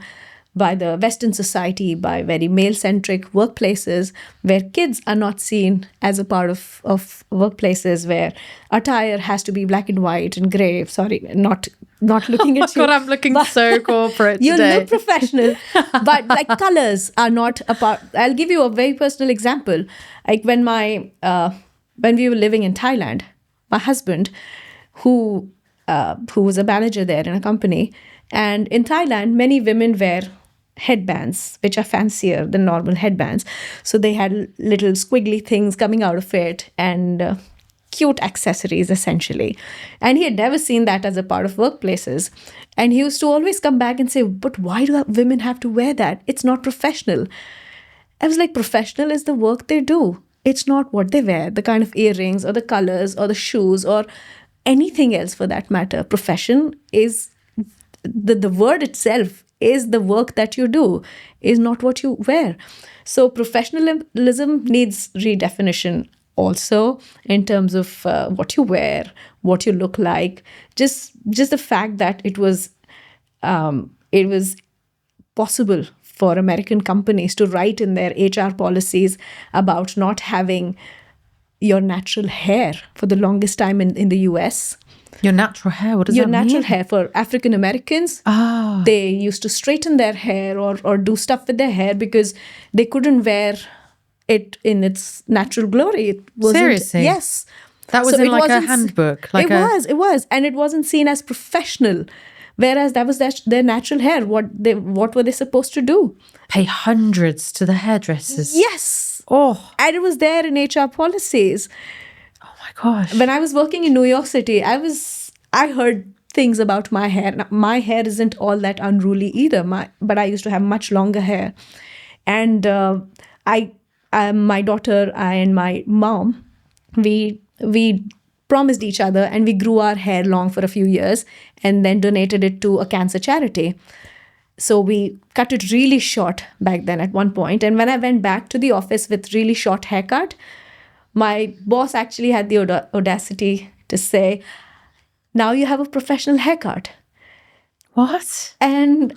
by the Western society, by very male-centric workplaces where kids are not seen as a part of workplaces where attire has to be black and white and gray. Sorry, not looking at you. God, I'm looking so corporate you today. look professional, but like colors are not a part. I'll give you a very personal example. Like when we were living in Thailand, my husband, who was a manager there in a company, and in Thailand, many women wear headbands, which are fancier than normal headbands. So they had little squiggly things coming out of it and cute accessories, essentially. And he had never seen that as a part of workplaces. And he used to always come back and say, but why do women have to wear that? It's not professional. I was like, professional is the work they do. It's not what they wear, the kind of earrings or the colors or the shoes or anything else for that matter. Profession is the word itself is the work that you do, is not what you wear. So professionalism needs redefinition also in terms of what you wear, what you look like. Just the fact that it was possible for American companies to write in their HR policies about not having your natural hair for the longest time in the US. Your natural hair, what does that mean? Your natural hair for African Americans, they used to straighten their hair or do stuff with their hair because they couldn't wear it in its natural glory. It wasn't. Seriously? Yes. That was in like a handbook. Like it was. And it wasn't seen as professional. Whereas that was their natural hair. What were they supposed to do? Pay hundreds to the hairdressers. Yes. Oh. And it was there in HR policies. Oh my gosh. When I was working in New York City, I heard things about my hair. Now, my hair isn't all that unruly either, but I used to have much longer hair. And my daughter, and my mom, we promised each other and we grew our hair long for a few years and then donated it to a cancer charity. So we cut it really short back then at one point. And when I went back to the office with really short haircut, my boss actually had the audacity to say, now you have a professional haircut. What? And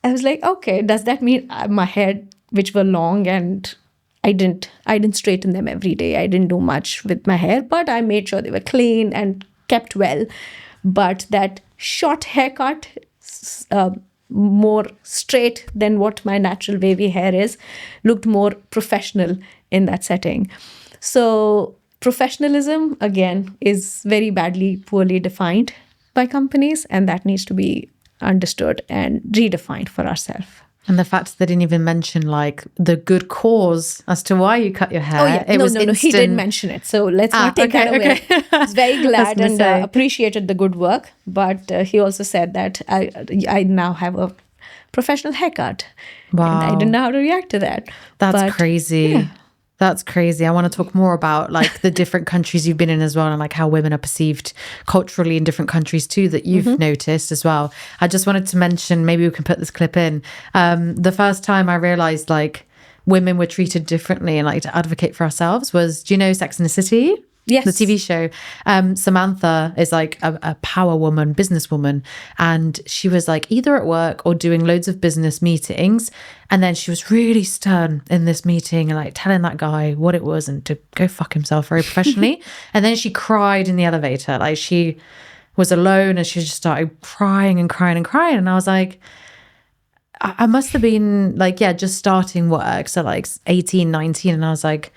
I was like, okay, does that mean my hair, which were long, and I didn't straighten them every day. I didn't do much with my hair, but I made sure they were clean and kept well. But that short haircut, more straight than what my natural wavy hair is, looked more professional in that setting. So professionalism, again, is very poorly defined by companies, and that needs to be understood and redefined for ourselves. And the fact they didn't even mention like the good cause as to why you cut your hair. Oh, yeah. It was no, instant. he did mention it. So let's not take that away. I was very glad and appreciated the good work. But he also said that I now have a professional haircut. Wow. And I didn't know how to react to that. That's crazy. Yeah. That's crazy. I want to talk more about like the different countries you've been in as well, and like how women are perceived culturally in different countries too that you've noticed as well. I just wanted to mention, maybe we can put this clip in. The first time I realized like women were treated differently and like to advocate for ourselves was, do you know Sex and the City? Yes. The TV show. Samantha is like a power woman, businesswoman. And she was like either at work or doing loads of business meetings. And then she was really stern in this meeting and like telling that guy what it was and to go fuck himself very professionally. And then she cried in the elevator. Like she was alone and she just started crying and crying and crying. And I was like, I must have been like, yeah, just starting work. So like 18, 19. And I was like,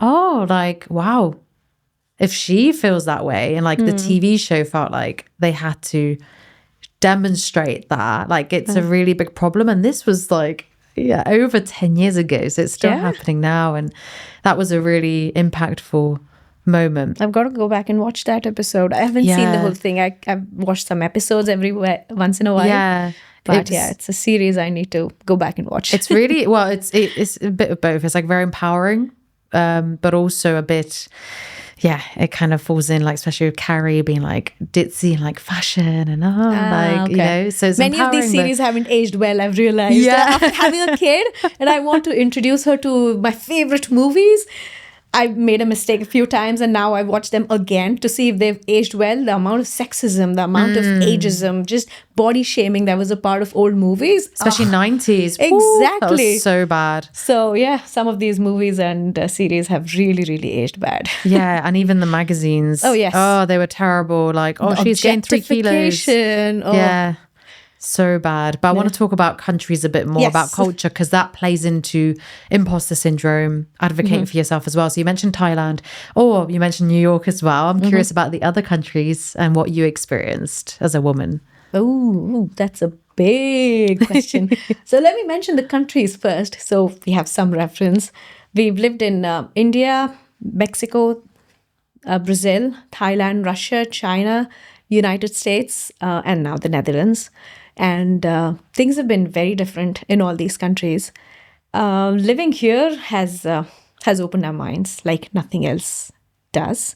oh, like, wow. If she feels that way, and like the TV show felt like they had to demonstrate that. Like, it's a really big problem. And this was like, yeah, over 10 years ago. So it's still happening now. And that was a really impactful moment. I've got to go back and watch that episode. I haven't seen the whole thing. I've watched some episodes once in a while. Yeah. But it's a series I need to go back and watch. It's really, well, it's a bit of both. It's like very empowering, but also a bit, it kind of falls in, like, especially with Carrie being like ditzy and like fashion and you know, so it's many of these series haven't aged well, I've realized. After having a kid and I want to introduce her to my favorite movies, I've made a mistake a few times, and now I watch them again to see if they've aged well. The amount of sexism, the amount of ageism, just body shaming that was a part of old movies. Especially 90s. Exactly. Ooh, that was so bad. So, some of these movies and series have really, really aged bad. Yeah, and even the magazines. Oh, yes. Oh, they were terrible. Like, she's gained 3 kilos. Yeah. So bad. But I want to talk about countries a bit more, about culture, because that plays into imposter syndrome, advocating for yourself as well. So you mentioned Thailand, or you mentioned New York as well. I'm curious about the other countries and what you experienced as a woman. Oh, that's a big question. So let me mention the countries first, so we have some reference. We've lived in India, Mexico, Brazil, Thailand, Russia, China, United States, and now the Netherlands. And things have been very different in all these countries. Living here has opened our minds like nothing else does.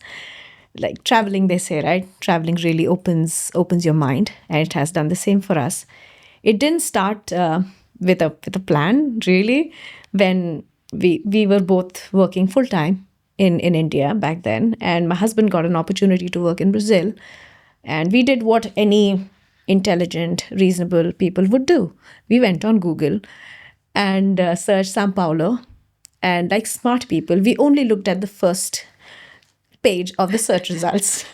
Like traveling, they say, right? Traveling really opens your mind, and it has done the same for us. It didn't start with a plan, really. When we were both working full time in India back then, and my husband got an opportunity to work in Brazil, and we did what any intelligent, reasonable people would do. We went on Google and searched Sao Paulo, and like smart people, we only looked at the first page of the search results.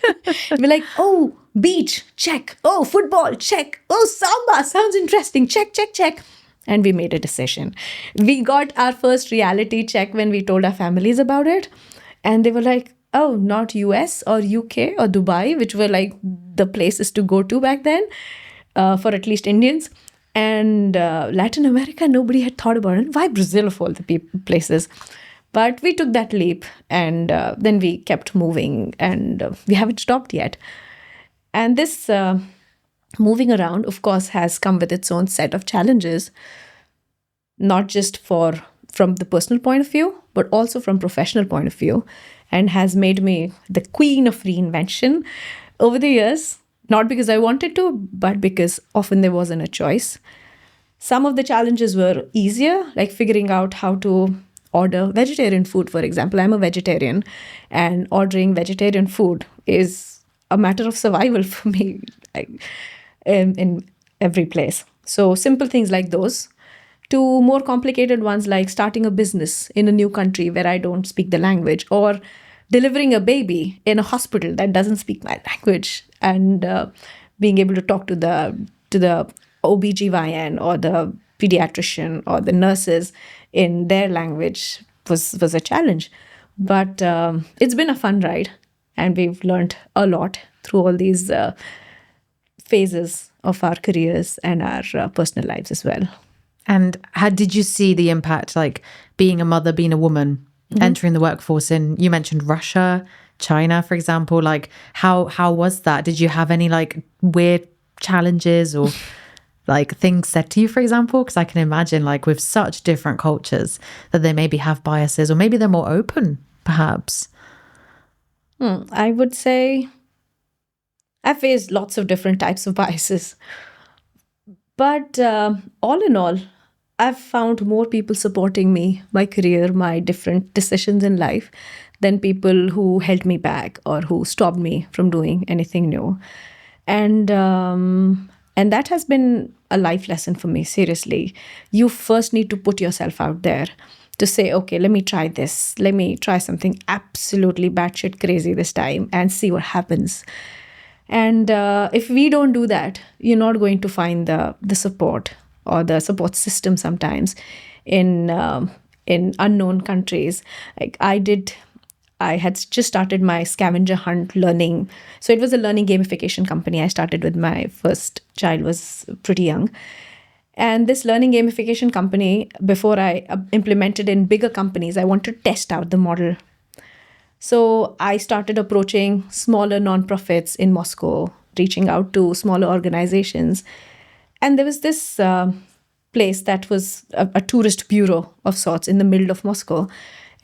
We're like, oh, beach, check. Oh, football, check. Oh, samba, sounds interesting. Check, check, check. And we made a decision. We got our first reality check when we told our families about it. And they were like, oh, not US or UK or Dubai, which were like the places to go to back then, for at least Indians. And Latin America, nobody had thought about it. Why Brazil of all the places? But we took that leap, and then we kept moving, and we haven't stopped yet. And this moving around, of course, has come with its own set of challenges, not just from the personal point of view, but also from professional point of view, and has made me the queen of reinvention over the years, not because I wanted to, but because often there wasn't a choice. Some of the challenges were easier, like figuring out how to order vegetarian food, for example. I'm a vegetarian, and ordering vegetarian food is a matter of survival for me, like, in every place. So simple things like those, to more complicated ones like starting a business in a new country where I don't speak the language, or delivering a baby in a hospital that doesn't speak my language, and being able to talk to the OBGYN or the pediatrician or the nurses in their language was a challenge. But it's been a fun ride, and we've learned a lot through all these phases of our careers and our personal lives as well. And how did you see the impact, like being a mother, being a woman, entering the workforce in, you mentioned Russia, China, for example, like how was that? Did you have any like weird challenges or like things said to you, for example? Because I can imagine, like, with such different cultures, that they maybe have biases, or maybe they're more open, perhaps. I would say I faced lots of different types of biases. But all in all, I've found more people supporting me, my career, my different decisions in life, than people who held me back or who stopped me from doing anything new. And that has been a life lesson for me, seriously. You first need to put yourself out there to say, okay, let me try this. Let me try something absolutely batshit crazy this time and see what happens. And if we don't do that, you're not going to find the support or the support system sometimes in unknown countries. Like I I had just started my scavenger hunt learning. So it was a learning gamification company. I started with my first child was pretty young. And this learning gamification company, before I implemented in bigger companies, I wanted to test out the model. So I started approaching smaller nonprofits in Moscow, reaching out to smaller organizations. And there was this place that was a tourist bureau of sorts in the middle of Moscow.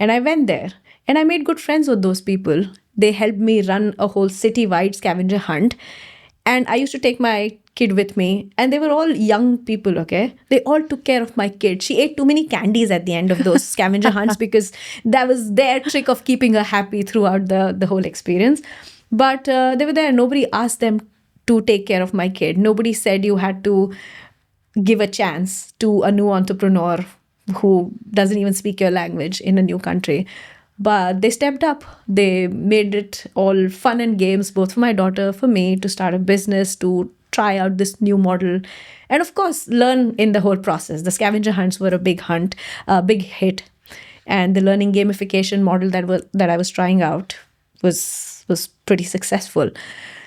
And I went there and I made good friends with those people. They helped me run a whole citywide scavenger hunt. And I used to take my kid with me, and they were all young people, okay? They all took care of my kid. She ate too many candies at the end of those scavenger hunts because that was their trick of keeping her happy throughout the whole experience. But they were there. Nobody asked them to take care of my kid. Nobody said you had to give a chance to a new entrepreneur who doesn't even speak your language in a new country. But they stepped up. They made it all fun and games, both for my daughter, for me, to start a business, to try out this new model, and of course, learn in the whole process. The scavenger hunts were a big hunt, a big hit. And the learning gamification model that I was trying out was pretty successful.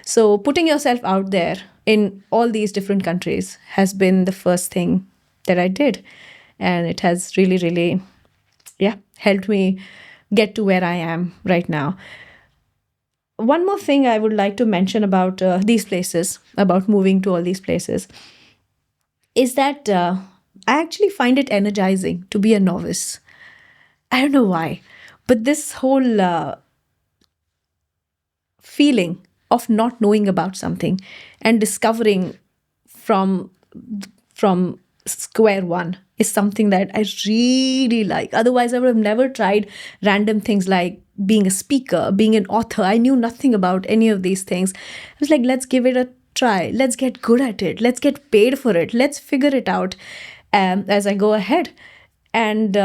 So putting yourself out there in all these different countries has been the first thing that I did. And it has really, really, helped me get to where I am right now. One more thing I would like to mention about these places, about moving to all these places, is that I actually find it energizing to be a novice. I don't know why, but this whole feeling of not knowing about something and discovering from square one is something that I really like. Otherwise, I would have never tried random things like being a speaker, being an author. I knew nothing about any of these things. I was like, let's give it a try. Let's get good at it. Let's get paid for it. Let's figure it out as I go ahead. And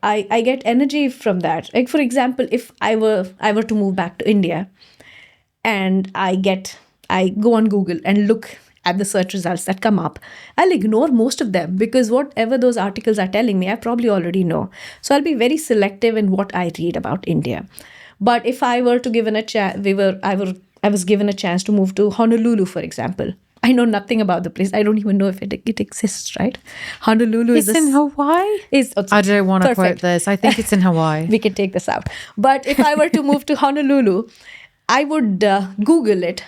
I get energy from that. Like, for example, if I were to move back to India, and I go on Google and look at the search results that come up, I'll ignore most of them because whatever those articles are telling me, I probably already know. So I'll be very selective in what I read about India. But if I were to given a chance, I was given a chance to move to Honolulu, for example. I know nothing about the place. I don't even know if it exists, right? Honolulu is in Hawaii? I don't want to quote this. I think it's in Hawaii. We can take this out. But if I were to move to Honolulu, I would Google it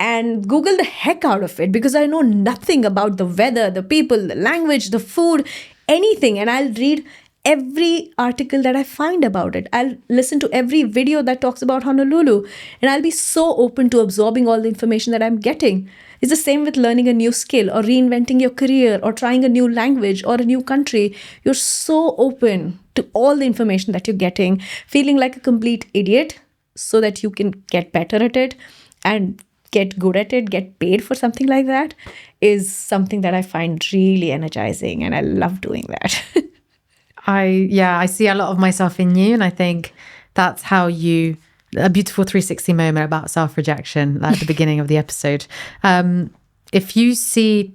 and Google the heck out of it because I know nothing about the weather, the people, the language, the food, anything. And I'll read every article that I find about it. I'll listen to every video that talks about Honolulu. And I'll be so open to absorbing all the information that I'm getting. It's the same with learning a new skill or reinventing your career or trying a new language or a new country. You're so open to all the information that you're getting, feeling like a complete idiot so that you can get better at it and get good at it, get paid for something like that is something that I find really energizing. And I love doing that. I see a lot of myself in you. And I think that's how a beautiful 360 moment about self-rejection at the beginning of the episode. If you see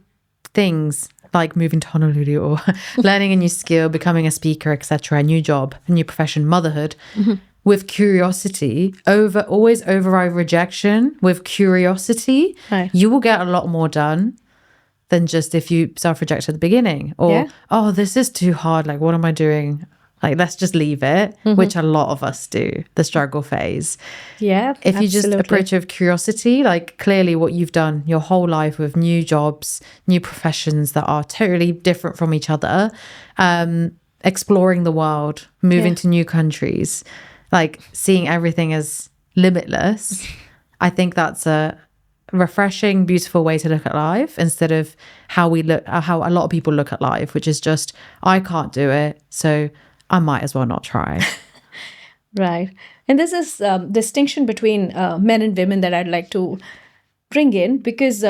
things like moving to Honolulu or learning a new skill, becoming a speaker, etc., a new job, a new profession, motherhood, with curiosity, always override rejection. With curiosity, you will get a lot more done than just if you self-reject at the beginning. Or, oh, this is too hard. Like, what am I doing? Like, let's just leave it, which a lot of us do, the struggle phase. Yeah, if you just approach it with curiosity, like clearly what you've done your whole life with new jobs, new professions that are totally different from each other, exploring the world, moving to new countries, like seeing everything as limitless. I think that's a refreshing, beautiful way to look at life instead of how a lot of people look at life, which is just, I can't do it, so I might as well not try. Right. And there's this distinction between men and women that I'd like to bring in because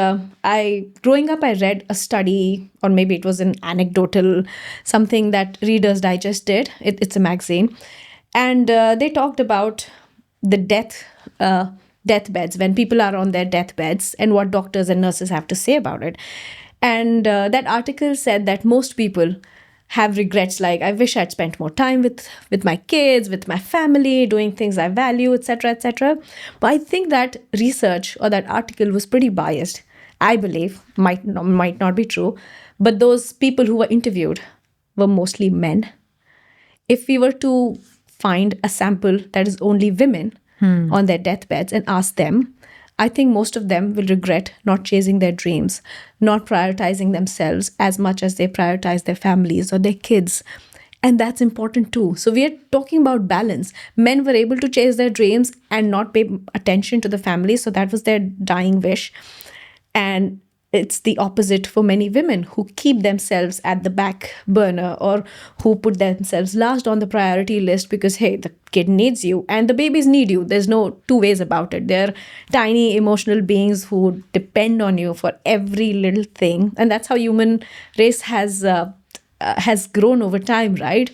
growing up, I read a study, or maybe it was an anecdotal, something that Reader's Digest did. It's a magazine. And they talked about the deathbeds, when people are on their deathbeds and what doctors and nurses have to say about it. And that article said that most people have regrets like I wish I'd spent more time with my kids, with my family, doing things I value, etc., etc. But I think that research or that article was pretty biased. I believe might not be true, but those people who were interviewed were mostly men. If we were to find a sample that is only women on their deathbeds and ask them, I think most of them will regret not chasing their dreams, not prioritizing themselves as much as they prioritize their families or their kids. And that's important too. So we are talking about balance. Men were able to chase their dreams and not pay attention to the family. So that was their dying wish. And it's the opposite for many women who keep themselves at the back burner or who put themselves last on the priority list because, hey, the kid needs you and the babies need you. There's no two ways about it. They're tiny emotional beings who depend on you for every little thing. And that's how human race has grown over time, right?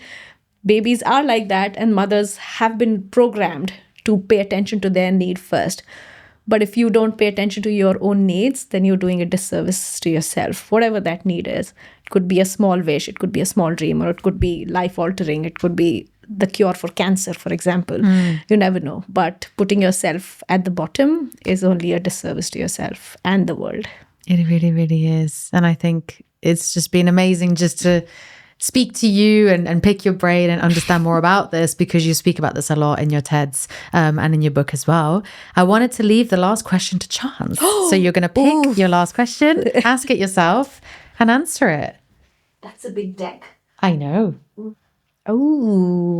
Babies are like that, and mothers have been programmed to pay attention to their need first. But if you don't pay attention to your own needs, then you're doing a disservice to yourself, whatever that need is. It could be a small wish, it could be a small dream, or it could be life altering, it could be the cure for cancer, for example. You never know. But putting yourself at the bottom is only a disservice to yourself and the world. It really, really is. And I think it's just been amazing just to speak to you and pick your brain and understand more about this, because you speak about this a lot in your TEDs and in your book as well. I wanted to leave the last question to chance. So you're going to pick your last question, ask it yourself and answer it. That's a big deck. I know. Oh.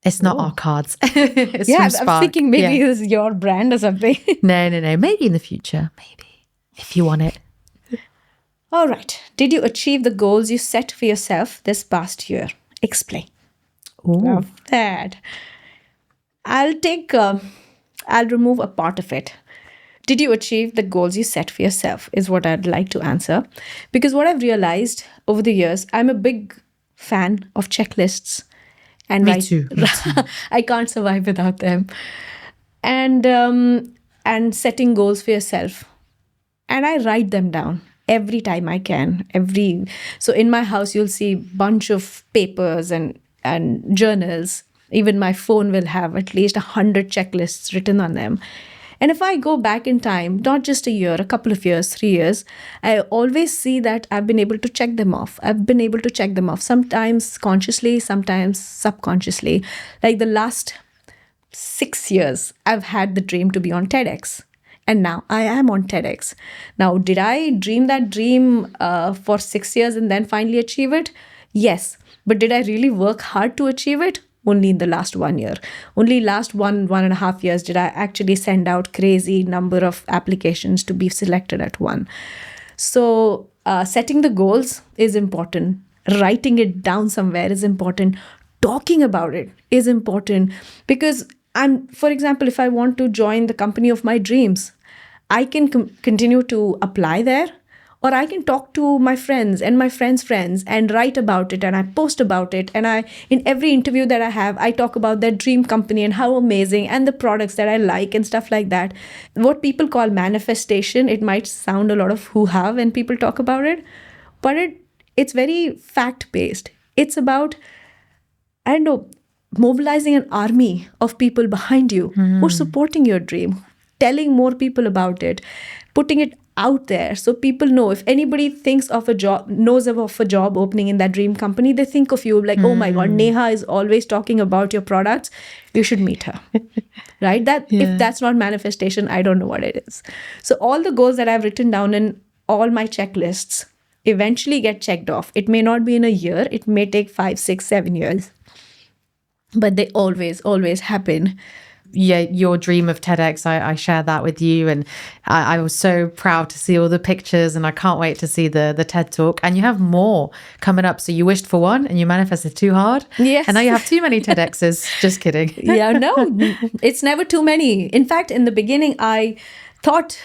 It's not our cards. It's Yeah, from I'm Spark. thinking maybe it's your brand or something. No. Maybe in the future. Maybe. If you want it. All right. Did you achieve the goals you set for yourself this past year? Explain. Love that. I'll remove a part of it. Did you achieve the goals you set for yourself is what I'd like to answer. Because what I've realized over the years, I'm a big fan of checklists. And Me too. I can't survive without them. And setting goals for yourself. And I write them down every time I can. So in my house, you'll see a bunch of papers and journals. Even my phone will have at least 100 checklists written on them. And if I go back in time, not just a year, a couple of years, 3 years, I always see that I've been able to check them off. Sometimes consciously, sometimes subconsciously. Like the last 6 years, I've had the dream to be on TEDx. And now I am on TEDx. Now, did I dream that dream for 6 years and then finally achieve it? Yes. But did I really work hard to achieve it? Only in the last 1 year. Only last 1.5 years did I actually send out crazy number of applications to be selected at one. So setting the goals is important. Writing it down somewhere is important. Talking about it is important, because for example, if I want to join the company of my dreams, I can continue to apply there, or I can talk to my friends and my friends' friends and write about it, and I post about it. And in every interview that I have, I talk about their dream company and how amazing and the products that I like and stuff like that. What people call manifestation, it might sound a lot of hoo-ha when people talk about it, but it's very fact-based. It's about, I don't know, mobilizing an army of people behind you who are supporting your dream, telling more people about it, putting it out there so people know. If anybody knows of a job opening in that dream company, they think of you like, oh my God, Neha is always talking about your products. You should meet her. Right? If that's not manifestation, I don't know what it is. So all the goals that I've written down in all my checklists eventually get checked off. It may not be in a year. It may take 5, 6, 7 years. But they always, always happen. Yeah, your dream of TEDx, I share that with you. And I was so proud to see all the pictures, and I can't wait to see the TED Talk. And you have more coming up. So you wished for one and you manifested too hard. Yes. And now you have too many TEDx's. Just kidding. Yeah, no, it's never too many. In fact, in the beginning, I thought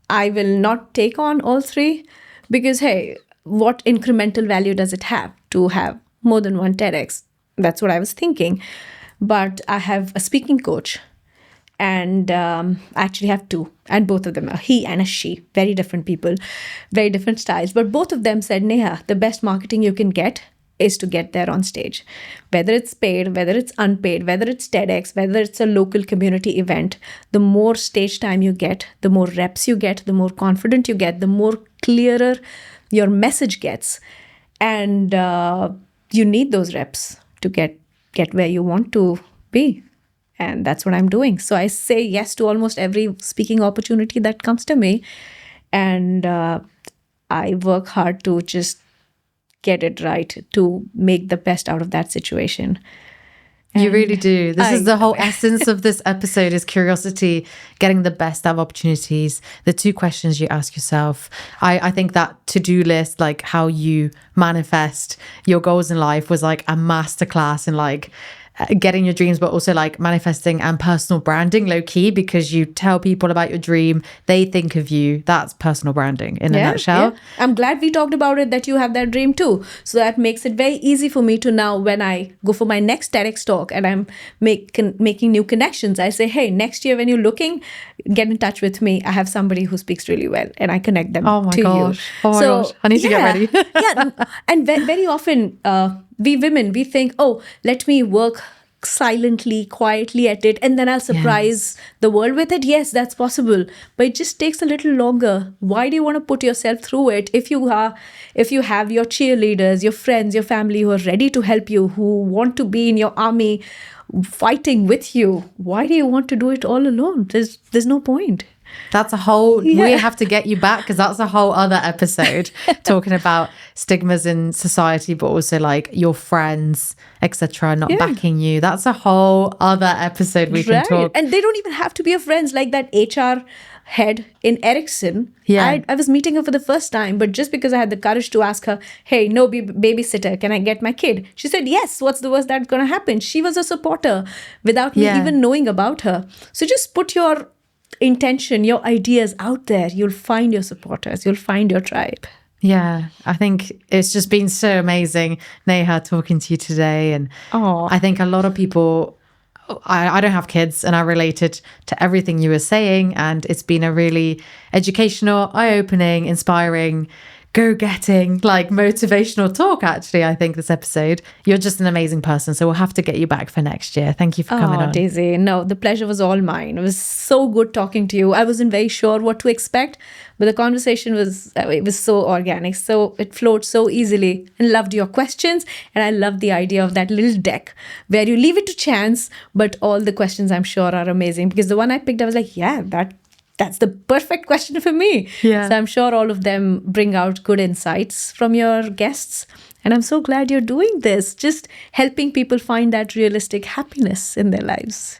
I will not take on all 3 because, hey, what incremental value does it have to have more than one TEDx? That's what I was thinking. But I have a speaking coach, And I actually have two, and both of them are he and a she, very different people, very different styles. But both of them said, Neha, the best marketing you can get is to get there on stage. Whether it's paid, whether it's unpaid, whether it's TEDx, whether it's a local community event, the more stage time you get, the more reps you get, the more confident you get, the more clearer your message gets. And you need those reps to get where you want to be. And that's what I'm doing. So I say yes to almost every speaking opportunity that comes to me. And I work hard to just get it right, to make the best out of that situation. You really do. This is the whole essence of this episode, is curiosity, getting the best out of opportunities. The two questions you ask yourself. I think that to-do list, like how you manifest your goals in life, was like a masterclass in like getting your dreams, but also like manifesting and personal branding, low key, because you tell people about your dream, they think of you. That's personal branding in a nutshell. Yeah. I'm glad we talked about it, that you have that dream too. So that makes it very easy for me to now, when I go for my next TEDx talk and I'm making new connections, I say, hey, next year when you're looking, get in touch with me. I have somebody who speaks really well, and I connect them Oh my to gosh. you. Oh my gosh. I need to get ready. Yeah. And very often, we women, we think, oh, let me work silently, quietly at it, and then I'll surprise the world with it. Yes, that's possible, but it just takes a little longer. Why do you want to put yourself through it if you have your cheerleaders, your friends, your family who are ready to help you, who want to be in your army fighting with you? Why do you want to do it all alone? There's no point. That's a whole, we have to get you back, because that's a whole other episode talking about stigmas in society, but also like your friends, etc., not backing you. That's a whole other episode we can talk. And they don't even have to be your friends, like that HR head in Ericsson. Yeah. I was meeting her for the first time, but just because I had the courage to ask her, hey, no babysitter, can I get my kid? She said, yes, what's the worst that's going to happen? She was a supporter without me even knowing about her. So just put your intention, your ideas out there. You'll find your supporters. You'll find your tribe. Yeah, I think it's just been so amazing, Neha, talking to you today. And I think a lot of people, I don't have kids, and I related to everything you were saying. And it's been a really educational, eye-opening, inspiring, go-getting, like motivational talk, actually, I think, this episode. You're just an amazing person. So we'll have to get you back for next year. Thank you for coming on. Daisy, no, the pleasure was all mine. It was so good talking to you. I wasn't very sure what to expect, but the conversation was so organic. So it flowed so easily, and loved your questions. And I love the idea of that little deck where you leave it to chance, but all the questions I'm sure are amazing, because the one I picked, I was like, yeah, that's the perfect question for me. Yeah. So I'm sure all of them bring out good insights from your guests. And I'm so glad you're doing this, just helping people find that realistic happiness in their lives.